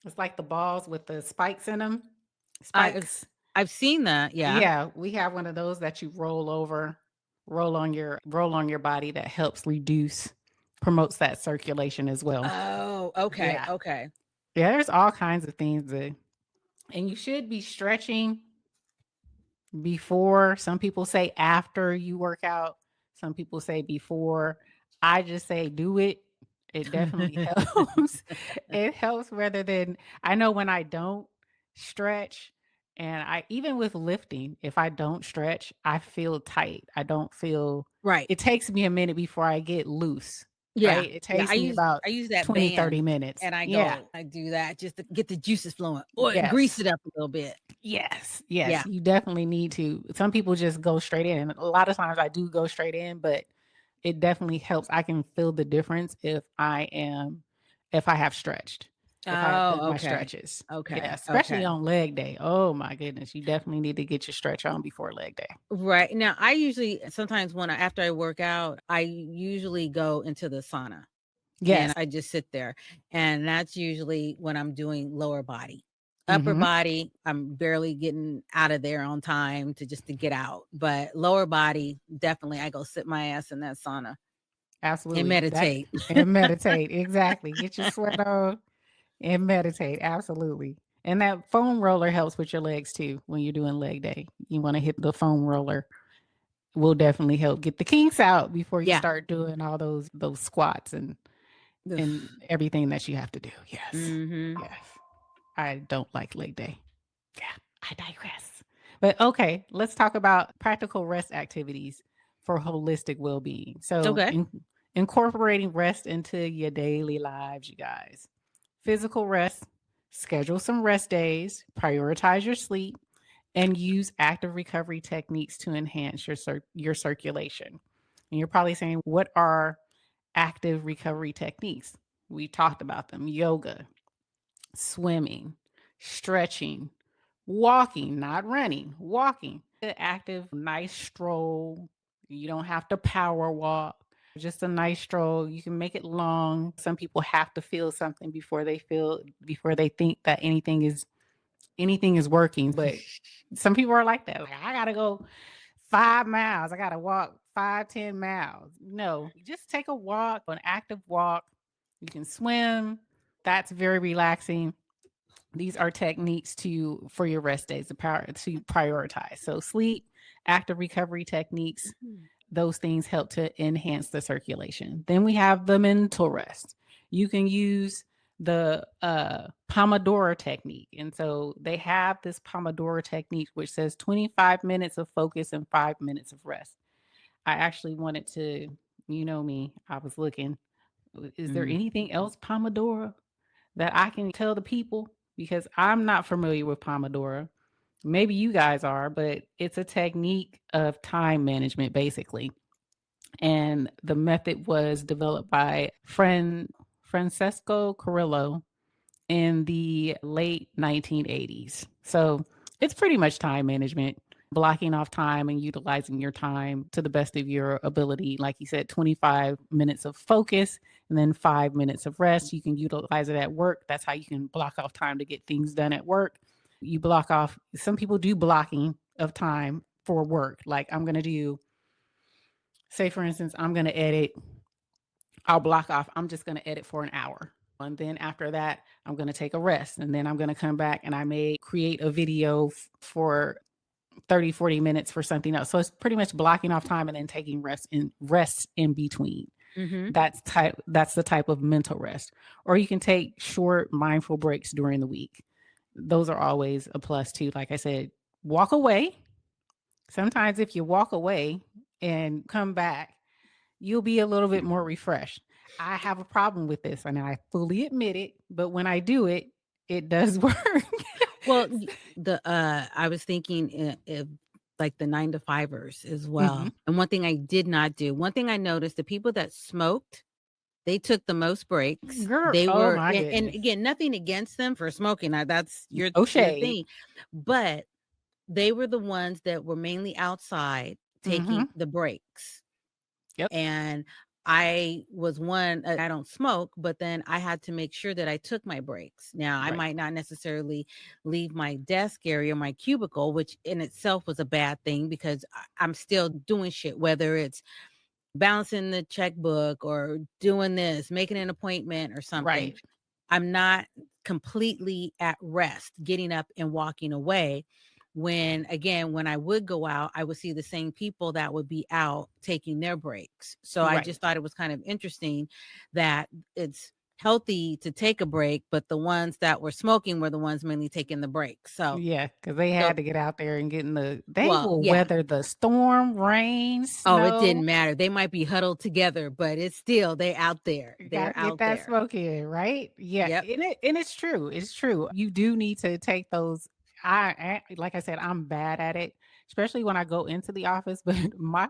It's like the balls with the spikes in them. I, Spikes. I've seen that. Yeah. Yeah, we have one of those that you roll over, roll on your body that helps reduce, promotes that circulation as well. Oh, okay. Yeah. Okay. Yeah, there's all kinds of things that, and you should be stretching before. Some people say after you work out. Some people say before. I just say do it. It definitely helps. It helps rather than, I know when I don't stretch, and I, even with lifting, if I don't stretch, I feel tight. I don't feel, Right. it takes me a minute before I get loose, Yeah. right? It Yeah. takes me about I use that 20, 30 band minutes. and Yeah. I do that just to get the juices flowing or grease Yes. it up a little bit. Yes, yes, Yeah. you definitely need to. Some people just go straight in. And a lot of times I do go straight in, but it definitely helps. I can feel the difference if I have stretched, if I have done Oh, my okay. stretches. Yeah, Okay. especially Okay. on leg day. Oh my goodness, you definitely need to get your stretch on before leg day. Right. Now, I usually sometimes after I work out, I usually go into the sauna and Yes. I just sit there. And that's usually when I'm doing lower body. Upper Hmm. body, I'm barely getting out of there on time to get out. But lower body, definitely I go sit my ass in that sauna and Absolutely. That meditate. and meditate. Exactly. Get your sweat on and meditate. Absolutely. And that foam roller helps with your legs too when you're doing leg day. You want to hit the foam roller, will definitely help get the kinks out before you Yeah. start doing all those squats and everything that you have to do. Yes. Mm-hmm. Yes. I don't like leg day. Yeah, I digress. But okay, let's talk about practical rest activities for holistic well-being. So, Okay. incorporating rest into your daily lives, you guys. Physical rest, schedule some rest days, prioritize your sleep, and use active recovery techniques to enhance your circulation. And you're probably saying, what are active recovery techniques? We talked about them: yoga, swimming, stretching, walking, not running, walking. An active, nice stroll. You don't have to power walk. Just a nice stroll. You can make it long. Some people have to feel something before they think that anything is working. But some people are like that. Like, I gotta go 5 miles. I gotta walk 5, 10 miles. No, just take a walk, an active walk. You can swim. That's very relaxing. These are techniques for your rest days to prioritize. So sleep, active recovery techniques, those things help to enhance the circulation. Then we have the mental rest. You can use the Pomodoro technique. And so they have this Pomodoro technique, which says 25 minutes of focus and 5 minutes of rest. I actually wanted to, you know me, I was looking, is there Mhm. anything else Pomodoro that I can tell the people? Because I'm not familiar with Pomodoro. Maybe you guys are, but it's a technique of time management, basically. And the method was developed by Francesco Carrillo in the late 1980s. So it's pretty much time management, blocking off time and utilizing your time to the best of your ability. Like you said, 25 minutes of focus and then 5 minutes of rest. You can utilize it at work. That's how you can block off time to get things done at work. You block off, some people do blocking of time for work. Like I'm going to do, say, for instance, I'm going to edit, I'll block off, I'm just going to edit for an hour. And then after that, I'm going to take a rest. And then I'm going to come back and I may create a video for 30, 40 minutes for something else. So it's pretty much blocking off time and then taking rest in between. Mhm. That's the type of mental rest. Or you can take short mindful breaks during the week. Those are always a plus too. Like I said, walk away. Sometimes if you walk away and come back, you'll be a little bit more refreshed. I have a problem with this and I fully admit it, but when I do it, it does work. Well, I was thinking if like the 9 to 5ers as well. Mhm. And one thing I did not do, one thing I noticed, the people that smoked, they took the most breaks. Girl, They oh were, my and goodness. again, nothing against them for smoking. Now that's No your shade. thing, but they were the ones that were mainly outside taking Mhm. the breaks. Yep. And I was one, I don't smoke, but then I had to make sure that I took my breaks. Now, I Right. might not necessarily leave my desk area, my cubicle, which in itself was a bad thing because I'm still doing shit, whether it's balancing the checkbook or doing this, making an appointment or something. Right. I'm not completely at rest, getting up and walking away. When again, when I would go out, I would see the same people that would be out taking their breaks. So I just Right. thought it was kind of interesting that it's healthy to take a break, but the ones that were smoking were the ones mainly taking the break. So, Yeah, because they so had to get out there and get in they well, will yeah. weather the storm, rain, Oh, it snow. didn't matter. They might be huddled together, but it's still they out there. You They're gotta get out that there. smoke in, right? Yeah, Yep. and it's true. It's true. You do need to take those. Like I said, I'm bad at it, especially when I go into the office. But my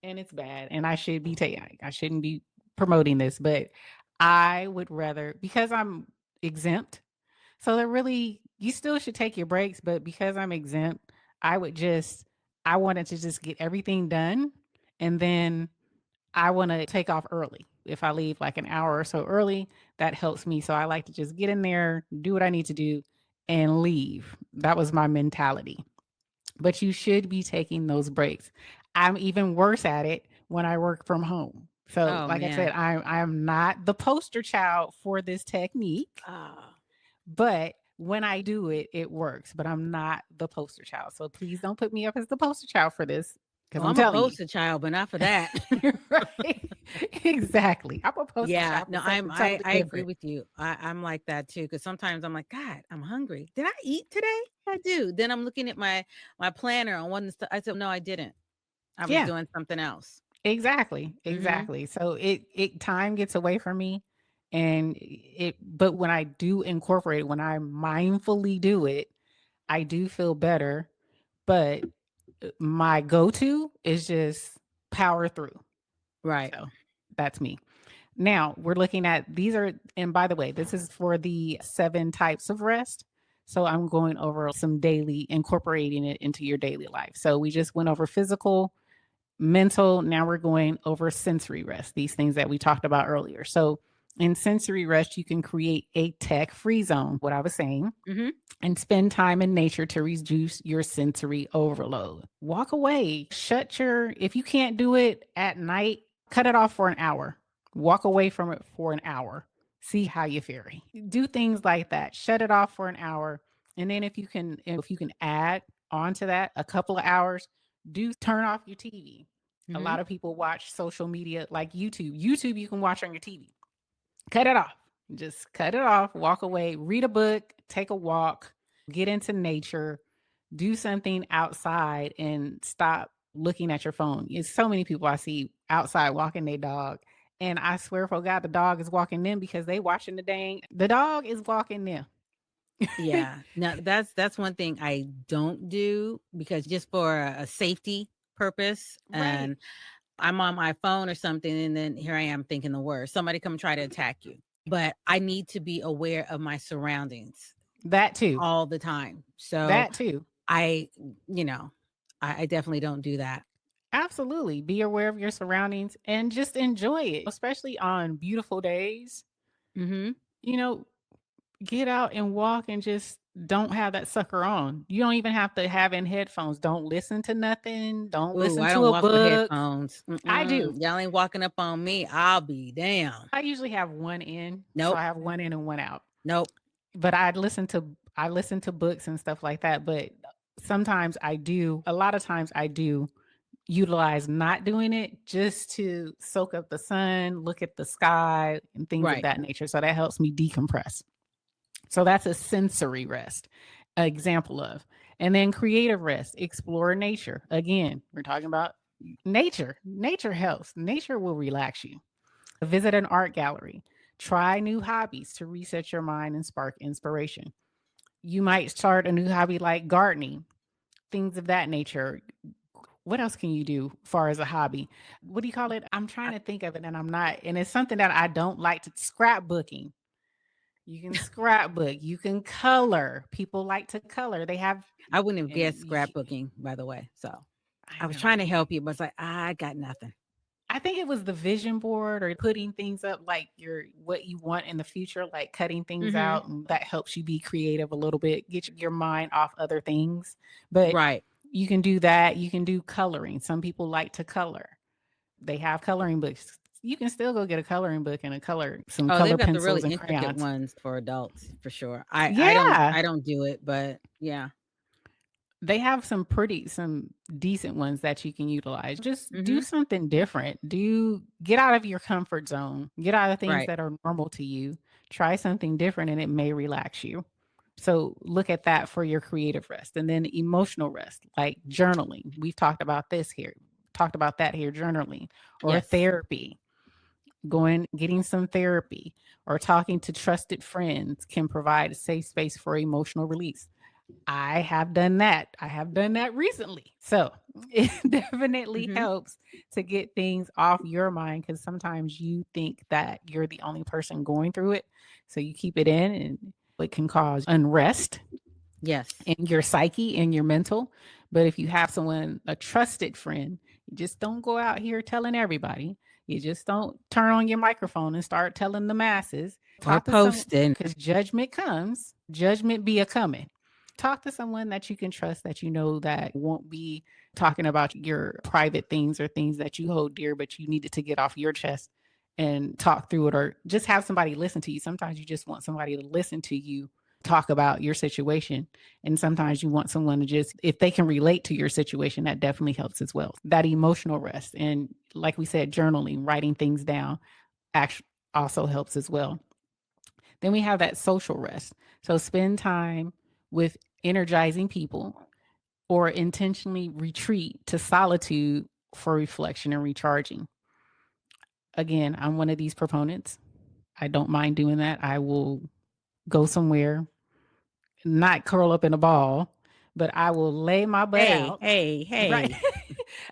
and it's bad, and I should be taking. I shouldn't be promoting this, but I would rather because I'm exempt. So they're really you still should take your breaks, but because I'm exempt, I would just I wanted to just get everything done, and then I wanna take off early. If I leave like an hour or so early, that helps me. So I like to just get in there, do what I need to do, and leave. That was my mentality. But you should be taking those breaks. I'm even worse at it when I work from home. So, Oh like I said, man. I'm not the poster child for this technique, Oh. but when I do it, it works. But I'm not the poster child. So please don't put me up as the poster child for this because Well, I'm I'm a telling you. poster child, but not for that. Right. Exactly. I'm a poster Yeah, child for no, something totally I agree different. with you. I'm like that too because sometimes I'm like, God, I'm hungry. Did I eat today? I do. Then I'm looking at my planner on one. I said, no, I didn't. I was Yeah, doing something else. exactly. Hmm. Exactly. So it time gets away from me and it but when I do incorporate it, when I mindfully do it, I do feel better, but my go-to is just power through. Right. So that's me. Now we're looking at these are, and by the way, this is for the 7 types of rest. So I'm going over some daily, incorporating it into your daily life. So we just went over physical, mental. Now we're going over sensory rest, these things that we talked about earlier. So in sensory rest, you can create a tech free zone, what I was saying, Hmm. and spend time in nature to reduce your sensory overload. Walk away, if you can't do it at night, cut it off for an hour. Walk away from it for an hour. See how you fare. Do things like that. Shut it off for an hour. And then if you can add onto that a couple of hours, Do turn off your TV. A Hmm. lot of people watch social media like YouTube. YouTube, you can watch on your TV. Cut it off. Just cut it off, walk away, read a book, take a walk, get into nature, do something outside and stop looking at your phone. It's so many people I see outside walking their dog. And I swear for God, the dog is walking them because they watching the dog is walking them. Yeah. Now that's one thing I don't do, because just for a safety purpose, Right. and I'm on my phone or something, and then here I am thinking the worst. Somebody come try to attack you. But I need to be aware of my surroundings That too. all the time. So That too. I, you know, I definitely don't do that. Absolutely. Be aware of your surroundings and just enjoy it, especially on beautiful days. Hmm. You know, get out and walk and just don't have that sucker on. You don't even have to have in headphones. Don't listen to nothing. Don't Ooh, listen I to don't a walk with book. headphones. I do. Y'all ain't walking up on me. I'll be damn. I usually have one in. So Nope. I have one in and one out. Nope. But I listen to books and stuff like that. But sometimes I do, a lot of times I do utilize not doing it just to soak up the sun, look at the sky and things of Right. that nature. So that helps me decompress. So that's a sensory rest, example of. And then creative rest, explore nature. Again, we're talking about nature. Nature helps. Nature will relax you. Visit an art gallery. Try new hobbies to reset your mind and spark inspiration. You might start a new hobby like gardening, things of that nature. What else can you do far as a hobby? What do you call it? I'm trying to think of it and I'm not. And it's something that I don't like to scrapbooking. You can scrapbook, you can color. People like to color. They have I wouldn't have and guessed scrapbooking, by the way. So I I was know. trying to help you, but it's like, I got nothing. I think it was the vision board or putting things up like your what you want in the future, like cutting things Hmm. out, and that helps you be creative a little bit, get your mind off other things. But Right. you can do that. You can do coloring. Some people like to color. They have coloring books. You can still go get a coloring book and some Oh, they've color got the pencils really and intricate crayons. ones for adults for sure. I don't Yeah. I don't do it, but yeah. They have some decent ones that you can utilize. Just do Hmm. something different. Get out of your comfort zone. Get out of things Right. that are normal to you. Try something different and it may relax you. So look at that for your creative rest. And then emotional rest, like journaling. We've talked about this here. Talked about that here, journaling or Yes. therapy. Getting some therapy or talking to trusted friends can provide a safe space for emotional release. I have done that. I have done that recently. So it definitely Hmm. helps to get things off your mind because sometimes you think that you're the only person going through it. So you keep it in and it can cause unrest Yes. in your psyche and your mental. But if you have someone, a trusted friend, you just don't go out here telling everybody. You just don't turn on your microphone and start telling the masses. Or Talk to someone posting. because judgment comes, judgment be a coming. Talk to someone that you can trust that you know that won't be talking about your private things or things that you hold dear, but you needed to get off your chest and talk through it or just have somebody listen to you. Sometimes you just want somebody to listen to you talk about your situation. And sometimes you want someone to just, if they can relate to your situation, that definitely helps as well. That emotional rest. And like we said, journaling, writing things down actually also helps as well. Then we have that social rest. So spend time with energizing people or intentionally retreat to solitude for reflection and recharging. Again, I'm one of these proponents. I don't mind doing that. I will go somewhere, not curl up in a ball, but I will lay my butt Hey, out. hey, Right. hey.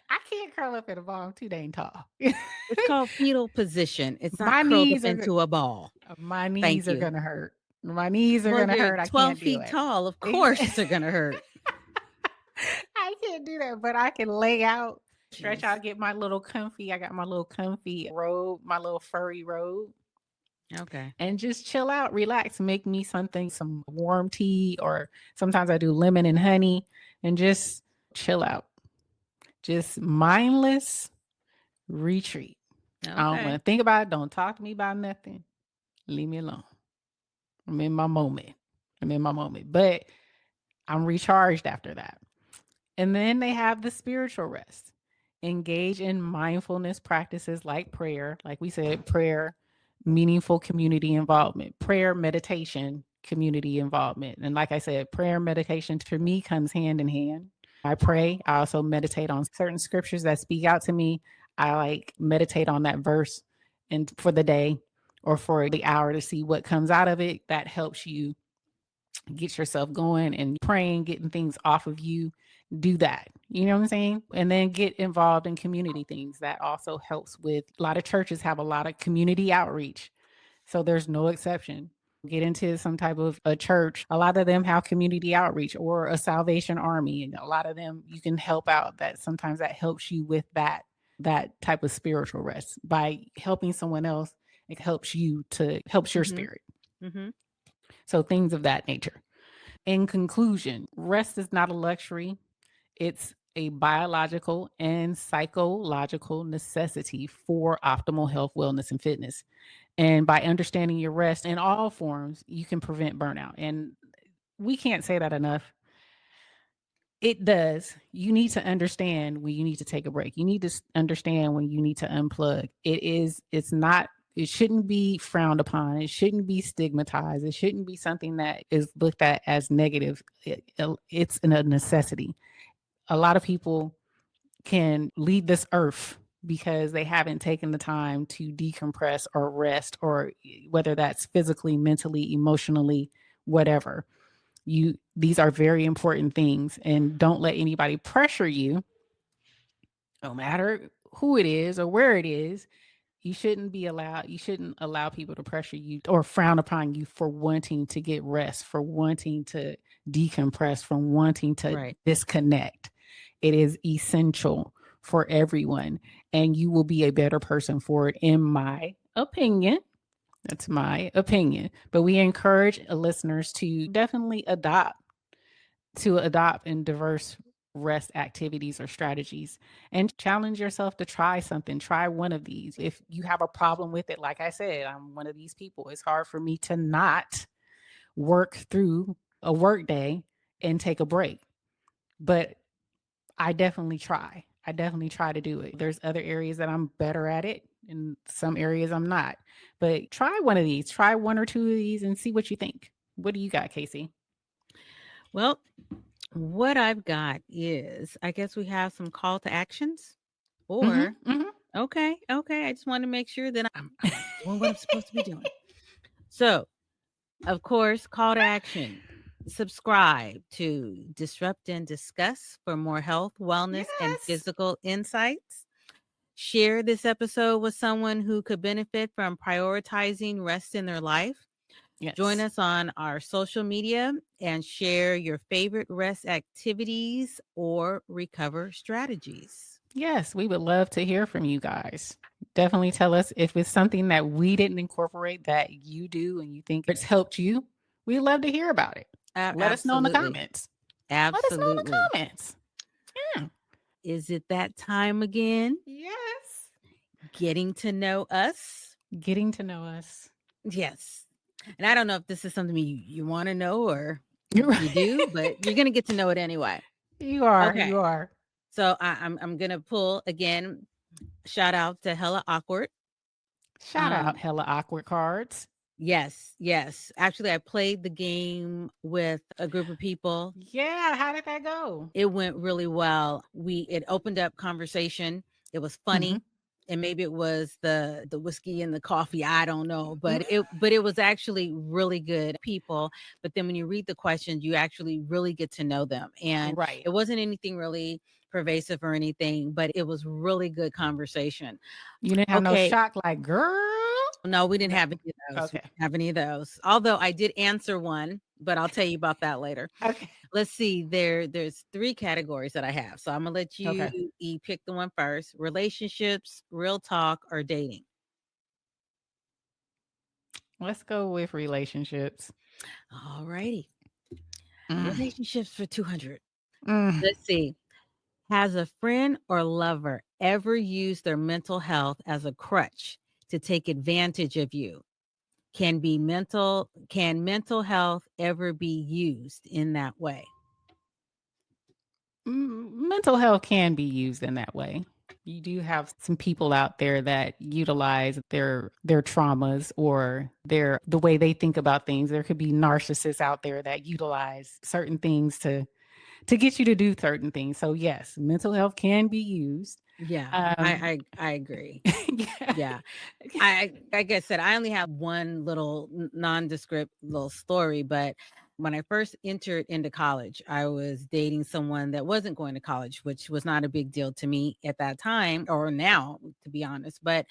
I can't curl up in a ball. I'm too dang tall. It's called fetal position. It's not my curled up knees are into a ball. my Thank knees are you. gonna hurt. My knees are Well, gonna you're hurt. I 12 can't do feet it. tall. Of course they're gonna hurt. I can't do that, but I can lay out, stretch Jeez. out, get my little comfy. I got my little comfy robe, my little furry robe, Okay. and just chill out, relax, make me something, some warm tea, or sometimes I do lemon and honey, and just chill out. Just mindless retreat. I don't want Okay. to think about it. Don't talk to me about nothing. Leave me alone. I'm in my moment. I'm in my moment. But I'm recharged after that. And then they have the spiritual rest. Engage in mindfulness practices like prayer, like we said, prayer, meaningful community involvement, prayer, meditation, community involvement. And like I said, prayer and meditation for me comes hand in hand. I pray. I also meditate on certain scriptures that speak out to me. I like meditate on that verse and for the day or for the hour to see what comes out of it. That helps you get yourself going and praying, getting things off of you. Do that. You know what I'm saying? And then get involved in community things. That also helps with a lot of churches have a lot of community outreach. So there's no exception. Get into some type of a church. A lot of them have community outreach or a Salvation Army. And a lot of them you can help out. That sometimes that helps you with that type of spiritual rest. By helping someone else, it helps you to helps your spirit. Mm-hmm. So things of that nature. In conclusion, rest is not a luxury. It's a biological and psychological necessity for optimal health, wellness, and fitness. And by understanding your rest in all forms, you can prevent burnout. And we can't say that enough. It does. You need to understand when you need to take a break. You need to understand when you need to unplug. It shouldn't be frowned upon. It shouldn't be stigmatized. It shouldn't be something that is looked at as negative. It's a necessity. A lot of people can leave this earth because they haven't taken the time to decompress or rest, or whether that's physically, mentally, emotionally, whatever. These are very important things, and don't let anybody pressure you, no matter who it is or where it is. You shouldn't allow people to pressure you or frown upon you for wanting to get rest, for wanting to decompress, from wanting to disconnect. It is essential for everyone, and you will be a better person for it, in my opinion. That's my opinion. But we encourage listeners to definitely adopt in diverse rest activities or strategies, and challenge yourself to try something. Try one of these. If you have a problem with it, like I said, I'm one of these people. It's hard for me to not work through a work day and take a break. But I definitely try. I definitely try to do it. There's other areas that I'm better at it, and some areas I'm not. But try one of these. Try one or two of these and see what you think. What do you got, KayCee? Well, what I've got is, I guess we have some call to actions. Or okay, I just want to make sure that I'm doing what I'm supposed to be doing. So, of course, call to action. Subscribe to Disrupt and Discuss for more health, wellness, and physical insights. Share this episode with someone who could benefit from prioritizing rest in their life. Join us on our social media and share your favorite rest activities or recover strategies. Yes, we would love to hear from you guys. Definitely tell us if it's something that we didn't incorporate that you do and you think it's helped you. We'd love to hear about it. Let us know in the comments. Absolutely. Let us know in the comments. Yeah. Is it that time again? Yes. Getting to know us. Getting to know us. Yes. And I don't know if this is something you want to know or you do, but you're going to get to know it anyway. You are. Okay. You are. So I'm going to pull again. Shout out to Hella Awkward. Shout out Hella Awkward cards. Yes. Actually, I played the game with a group of people. Yeah. How did that go? It went really well. It opened up conversation. It was funny. And maybe it was the whiskey and the coffee. I don't know, but it was actually really good people. But then when you read the questions, you actually really get to know them. And it wasn't anything really pervasive or anything, but it was really good conversation. You didn't have no shock like, girl? No, we didn't have any of those. Okay. We didn't have any of those. Although I did answer one, but I'll tell you about that later. Okay. Let's see. There's 3 categories that I have. So I'm gonna let you pick the one first. Relationships, real talk, or dating. Let's go with relationships. All righty. Relationships for 200. Let's see. Has a friend or lover ever used their mental health as a crutch to take advantage of you? Can mental health ever be used in that way? mental health can be used in that way. You do have some people out there that utilize their traumas or the way they think about things. There could be narcissists out there that utilize certain things to get you to do certain things. So yes, mental health can be used. Yeah, Um, I agree. yeah. Yeah. I like I said, I only have one little nondescript little story, but when I first entered into college, I was dating someone that wasn't going to college, which was not a big deal to me at that time or now, to be honest. But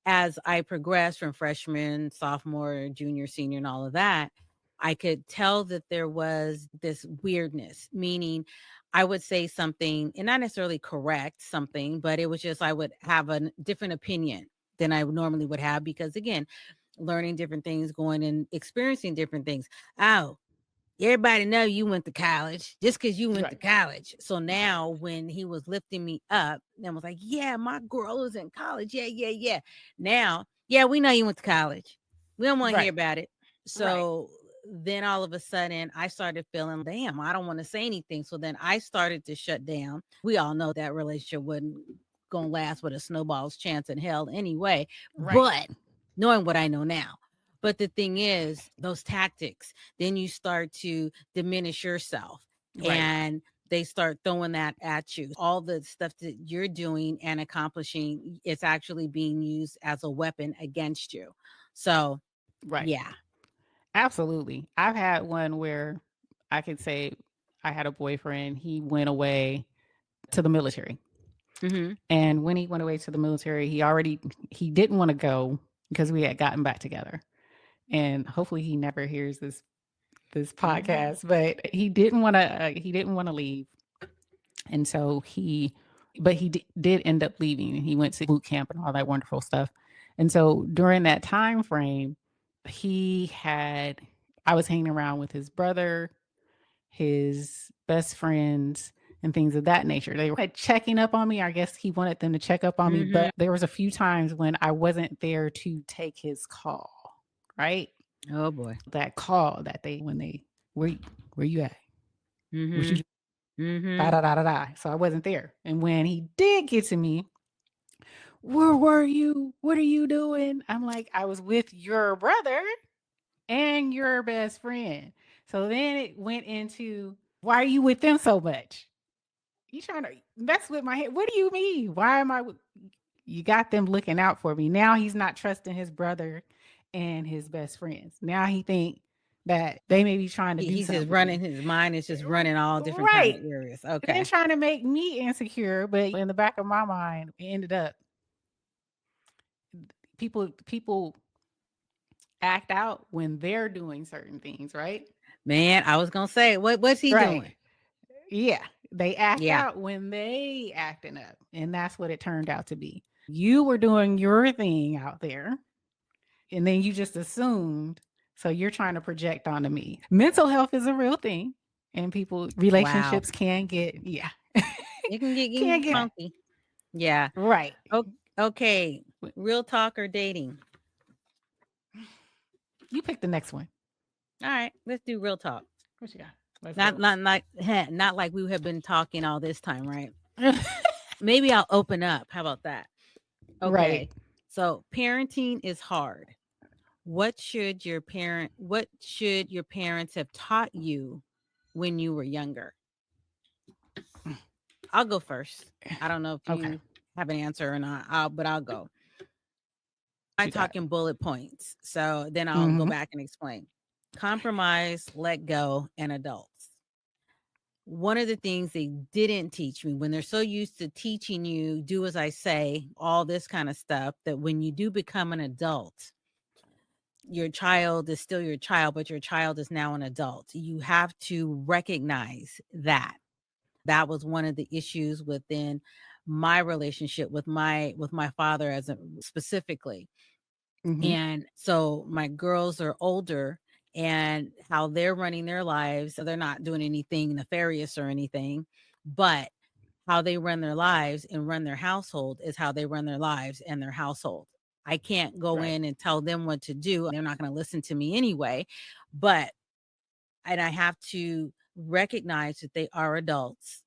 as I progressed from freshman, sophomore, junior, senior, and all of that, I could tell that there was this weirdness, meaning I would say something and not necessarily correct something, but it was just I would have a different opinion than I normally would have because, again, learning different things, going and experiencing different things. Oh, everybody know you went to college just because you went to Right. college. So now when he was lifting me up and was like, yeah, my girl is in college. Yeah, yeah, yeah. Now, yeah, we know you went to college. We don't want to hear Right. about it. Right. So then all of a sudden I started feeling, damn, I don't want to say anything. So then I started to shut down. We all know that relationship wasn't gonna last with a snowball's chance in hell anyway. Right. But knowing what I know now. But the thing is, those tactics, then you start to diminish yourself Right. and they start throwing that at you. All the stuff that you're doing and accomplishing, it's actually being used as a weapon against you. So, Right. yeah. Absolutely. I've had one where I could say I had a boyfriend. He went away to the military. Mm-hmm. And when he went away to the military, he didn't want to go because we had gotten back together. And hopefully he never hears this Mm-hmm. podcast, but he didn't want to leave. And so he did end up leaving. He went to boot camp and all that wonderful stuff. And so during that time frame, he had I was hanging around with his brother, his best friends, and things of that nature. They were checking up on me. I guess he wanted them to check up on me, Mm-hmm. but there was a few times when I wasn't there to take his call, right? Oh boy. That call that they when they where you at? What you Mm-hmm. da Mm-hmm. da da da da. So I wasn't there. And when he did get to me, where were you? What are you doing? I'm like, I was with your brother and your best friend. So then it went into why are you with them so much? You trying to mess with my head? What do you mean? Why am I? You got them looking out for me. Now he's not trusting his brother and his best friends. Now he think that they may be trying to do He's something just with running, me. his mind is just running all different kind of Right. areas. Then Okay. trying to make me insecure, but in the back of my mind, it ended up people act out when they're doing certain things, right? Man, I was gonna say, what's he Right. doing? Yeah. They act Yeah. out when they acting up. And that's what it turned out to be. You were doing your thing out there, and then you just assumed. So you're trying to project onto me. Mental health is a real thing. And Wow. relationships can get, yeah. It can can get get funky. Yeah. right. Okay. Real talk or dating? You pick the next one. All right, let's do real talk. What you got? Let's Not go. not not not like we have been talking all this time, right? Maybe I'll open up. How about that? right. Okay. So parenting is hard. What should your parents have taught you when you were younger? I'll go first. I don't know if Okay. you have an answer or not. But I'll go. What I'm you got? talking bullet points. So then I'll go Mm-hmm. back and explain. Compromise, let go, and adults. One of the things they didn't teach me when they're so used to teaching you, do as I say, all this kind of stuff, that when you do become an adult, your child is still your child, but your child is now an adult. You have to recognize that. That was one of the issues within my relationship with my father as a specifically. Mm-hmm. And so my girls are older and how they're running their lives. So they're not doing anything nefarious or anything, but how they run their lives and run their household is how they run their lives and their household. I can't go Right. in and tell them what to do. They're not going to listen to me anyway. But, and I have to recognize that they are adults.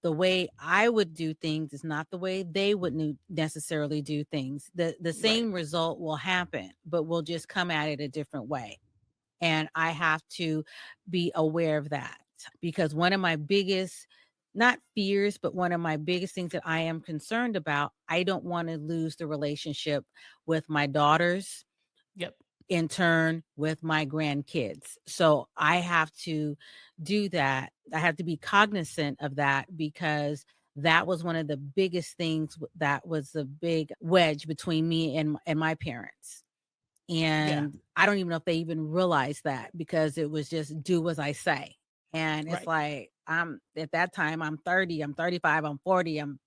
the way I would do things is not the way they would necessarily do things. The Right. same result will happen, but we'll just come at it a different way. And I have to be aware of that, because one of my biggest, not fears, but one of my biggest things that I am concerned about, I don't want to lose the relationship with my daughters, Yep. in turn with my grandkids. So I have to do that. I have to be cognizant of that, because that was one of the biggest things that was the big wedge between me and my parents. Yeah. And I don't even know if they even realized that, because it was just do as I say. And it's Right. like, I'm at that time, I'm 30, I'm 35, I'm 40, I'm,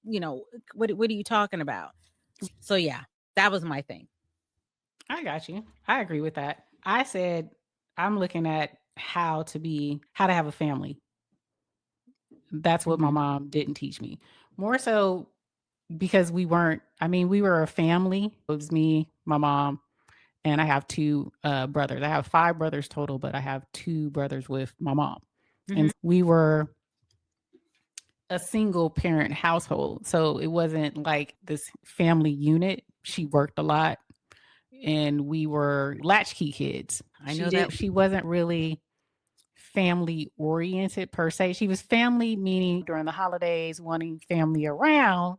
what are you talking about? So yeah, that was my thing. I got you. I agree with that. I said I'm looking at how to have a family. That's what my Mhm. mom didn't teach me. More so because we were a family. It was me, my mom, and I have two brothers. I have five brothers total, but I have two brothers with my mom. Mhm. And we were a single parent household. So it wasn't like this family unit. She worked a lot and we were latchkey kids. I know that. She wasn't really family oriented per se. She was family meaning during the holidays, wanting family around,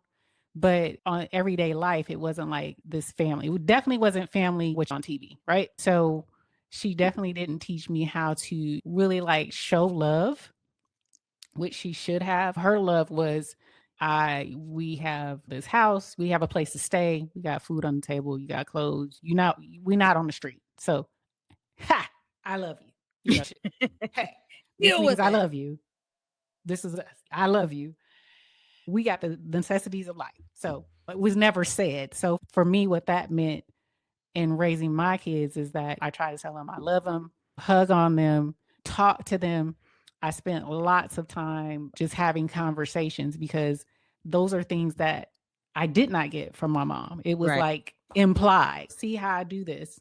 but on everyday life, it wasn't like this family. It definitely wasn't family which on TV, right? So she definitely didn't teach me how to really like show love, which she should have. Her love was we have this house, we have a place to stay, we got food on the table, you got clothes, we're not on the street. So ha, I love you. Hey, this Deal means with I it. love you. This is us. I love you. We got the necessities of life. So it was never said. So for me, what that meant in raising my kids is that I try to tell them I love them, hug on them, talk to them. I spent lots of time just having conversations because those are things that I did not get from my mom. It was Right. like implied. See how I do this.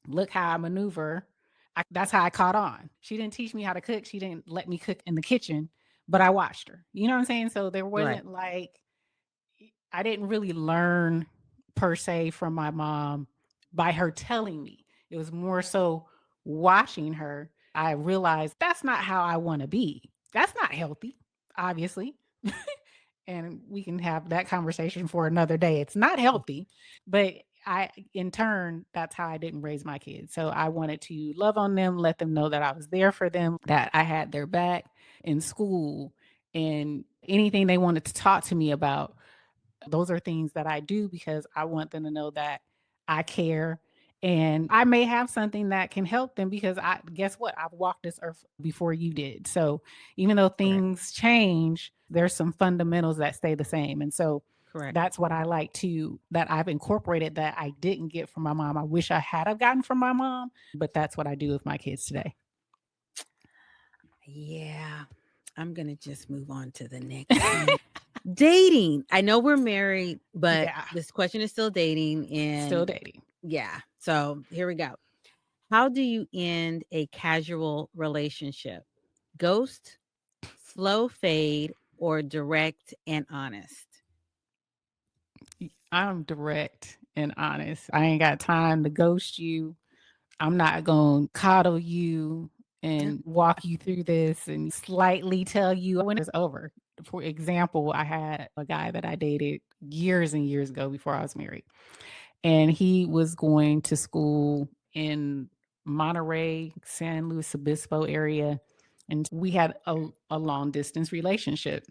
Look how I maneuver. That's how I caught on. She didn't teach me how to cook. She didn't let me cook in the kitchen, but I watched her. You know what I'm saying? So there Right. wasn't like I didn't really learn per se from my mom by her telling me. It was more so watching her. I realized that's not how I want to be. That's not healthy, obviously. And we can have that conversation for another day. It's not healthy, but in turn, that's how I didn't raise my kids. So I wanted to love on them, let them know that I was there for them, that I had their back in school and anything they wanted to talk to me about. Those are things that I do because I want them to know that I care and I may have something that can help them because I guess what? I've walked this earth before you did. So even though Correct. things change, there's some fundamentals that stay the same. And so Correct. that's what I like to that I've incorporated that I didn't get from my mom. I wish I had have gotten from my mom, but that's what I do with my kids today. Yeah. I'm going to just move on to the next one. Dating. I know we're married, but Yeah, this question is still dating. still And dating. yeah. So here we go. How do you end a casual relationship? Ghost, slow fade, or direct and honest? I'm direct and honest. I ain't got time to ghost you. I'm not going to coddle you Yeah. and walk you through this and slightly tell you when it's over. For example, I had a guy that I dated years and years ago before I was married, and he was going to school in Monterey, San Luis Obispo area. And we had a long distance relationship.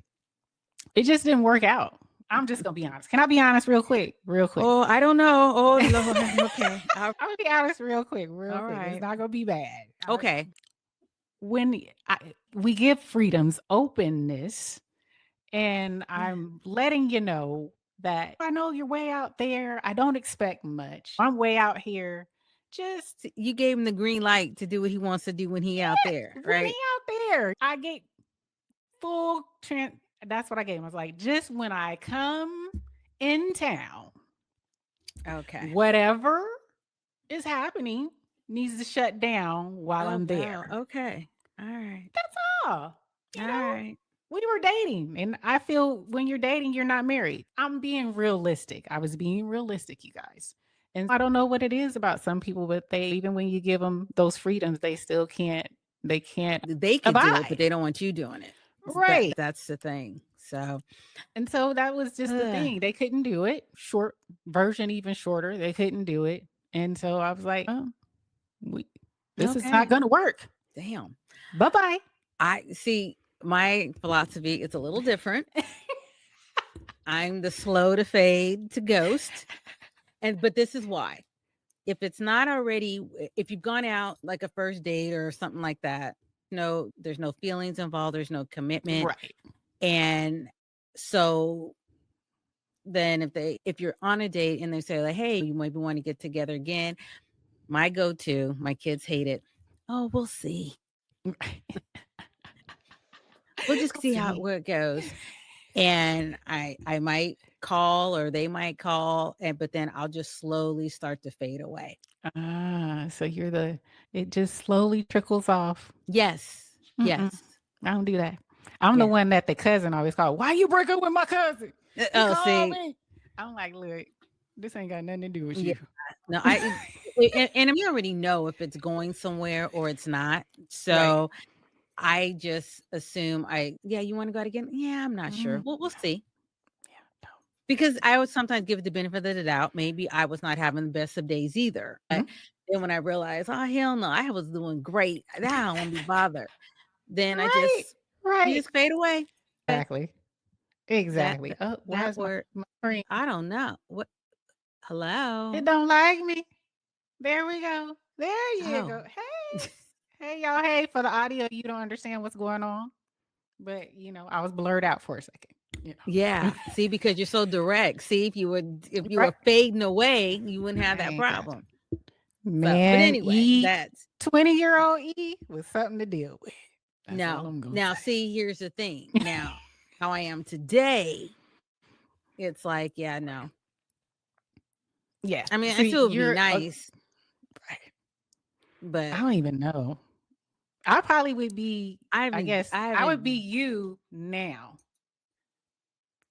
It just didn't work out. I'm just going to be honest. Can I be honest real quick? Real quick. Oh, I don't know. Oh, Lord. Okay. I'm gonna be honest real quick, real All quick. It's right. not gonna be bad. All right. Okay. When we give freedoms, openness, and I'm letting you know that I know you're way out there. I don't expect much. I'm way out here. Just You gave him the green light to do what he wants to do when he out there, when he right? out there, I get full trans. That's what I gave him. I was like, just when I come in town, Okay. whatever is happening needs to shut down while Oh, I'm wow. there. Okay. All right. That's all. All You know, right. we were dating. And I feel when you're dating, you're not married. I'm being realistic. I was being realistic, you guys. And I don't know what it is about some people, but they, even when you give them those freedoms, they still can't, they can't They could do it, but abide. they don't want you doing it. Right. That's the thing. So, And so that was just the thing. They couldn't do it. Short version, even shorter. They couldn't do it. And so I was like, oh, this is not going to work. Damn. Bye-bye. I see, my philosophy is a little different. I'm the slow to fade to ghost. But this is why. If it's not already, if you've gone out like a first date or something like that, no, there's no feelings involved, there's no commitment. Right. And so then if you're on a date and they say like, hey, you maybe want to get together again, my go-to, my kids hate it. Oh, we'll see. We'll just see how it goes. And I might call or they might call, but then I'll just slowly start to fade away. So it just slowly trickles off. Yes. Mm-mm. Yes. I don't do that. I'm the one that the cousin always called. Why you break up with my cousin? Me. I'm like, look, this ain't got nothing to do with you. No, and we already know if it's going somewhere or it's not. So I just assume you want to go out again? Yeah, I'm not sure. We'll see. Yeah, because I would sometimes give it the benefit of the doubt. Maybe I was not having the best of days either. Then when I realized, oh hell no, I was doing great. I don't want to be bothered. Then I just you just fade away. Exactly. That word. I don't know. What? Hello. It don't like me. There we go. There you go. Hey. Hey, y'all. Hey, for the audio, you don't understand what's going on. But, I was blurred out for a second. Yeah. See, because you're so direct. See, if you were fading away, you wouldn't have that problem. Man, but anyway, that's 20-year-old E was something to deal with. Now, see, here's the thing. Now, how I am today, it's like, yeah, no. Yeah. I mean, I still would be nice. But I don't even know. I probably would be, I guess, I would be you now.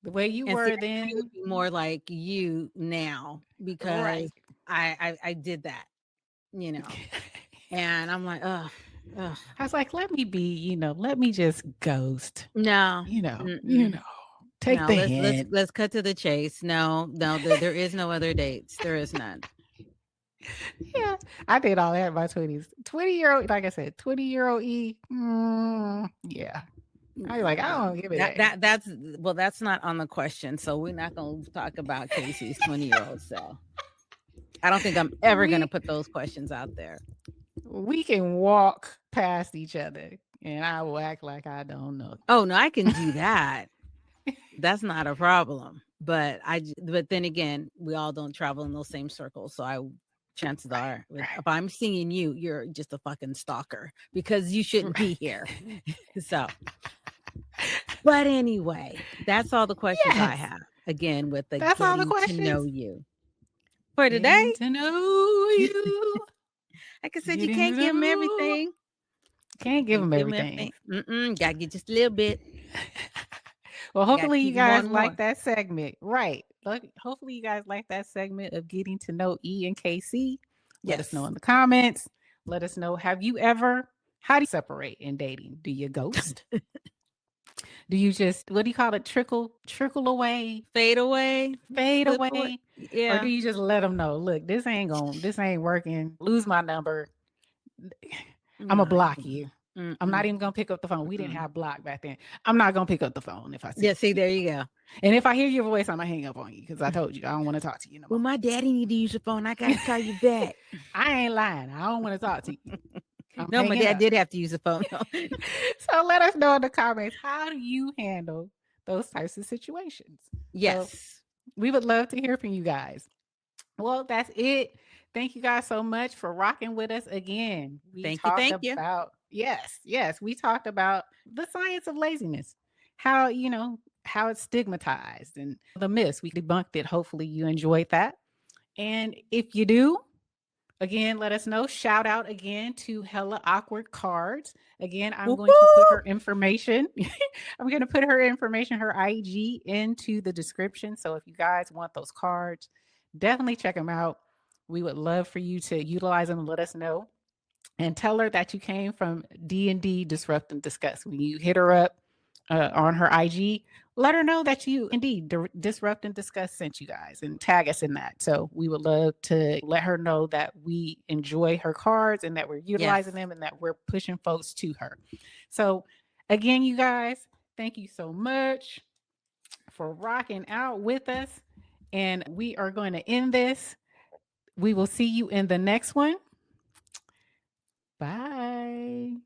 The way you were then. I would be more like you now because I did that, and I'm like, ugh. I was like, let me be, let me just ghost. No, take the hint. Let's cut to the chase. No, there is no other dates. There is none. Yeah, I did all that in my 20s. 20-year-old, like I said, 20-year-old E. Yeah. I was like, I don't give it that's not on the question. So we're not going to talk about KayCee's 20-year-old self. I don't think I'm ever going to put those questions out there. We can walk past each other and I will act like I don't know. Oh, no, I can do that. That's not a problem. But then again, we all don't travel in those same circles. So chances are, if I'm seeing you, you're just a fucking stalker because you shouldn't be here. So, but anyway, that's all the questions I have. Again, with the that's all the questions to know you for today. To know you. Like I said, you can't give them everything. Can't give them everything. Gotta get just a little bit. Well, hopefully you guys like that segment. Right. Hopefully you guys like that segment of getting to know E and KayCee. Let us know in the comments. Let us know, how do you separate in dating? Do you ghost? Do you just, what do you call it? Trickle away? Fade away? Yeah. Or do you just let them know, look, this ain't working. Lose my number. I'm going to block you. I'm not even going to pick up the phone. We didn't have block back then. I'm not going to pick up the phone if I see you. See, there you go. And if I hear your voice, I'm going to hang up on you because I told you I don't want to talk to you no more. Well, my daddy need to use the phone. I got to call you back. I ain't lying. I don't want to talk to you. No, my dad did have to use the phone. So let us know in the comments, how do you handle those types of situations? Yes. So we would love to hear from you guys. Well, that's it. Thank you guys so much for rocking with us again. Thank you. Yes. We talked about the science of laziness, how it's stigmatized and the myths. We debunked it. Hopefully you enjoyed that. And if you do, Again, let us know. Shout out again to Hella Awkward Cards. Again, I'm going to put her information. I'm going to put her information, her IG, into the description. So if you guys want those cards, definitely check them out. We would love for you to utilize them and let us know. And tell her that you came from D&D Disrupt and Discuss. When you hit her up on her IG, let her know that you indeed Disrupt and Discuss sent you guys and tag us in that. So we would love to let her know that we enjoy her cards and that we're utilizing them and that we're pushing folks to her. So again, you guys, thank you so much for rocking out with us. And we are going to end this. We will see you in the next one. Bye.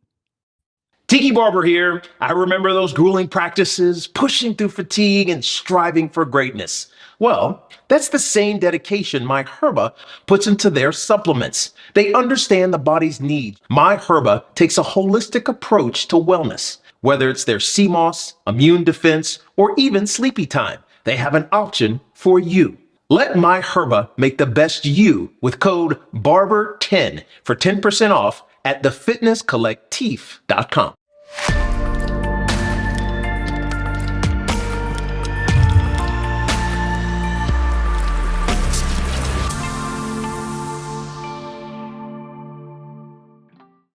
Tiki Barber here. I remember those grueling practices, pushing through fatigue and striving for greatness. Well, that's the same dedication My Herba puts into their supplements. They understand the body's needs. My Herba takes a holistic approach to wellness. Whether it's their sea moss, immune defense, or even sleepy time, they have an option for you. Let My Herba make the best you with code BARBER10 for 10% off at thefitnesscollectif.com.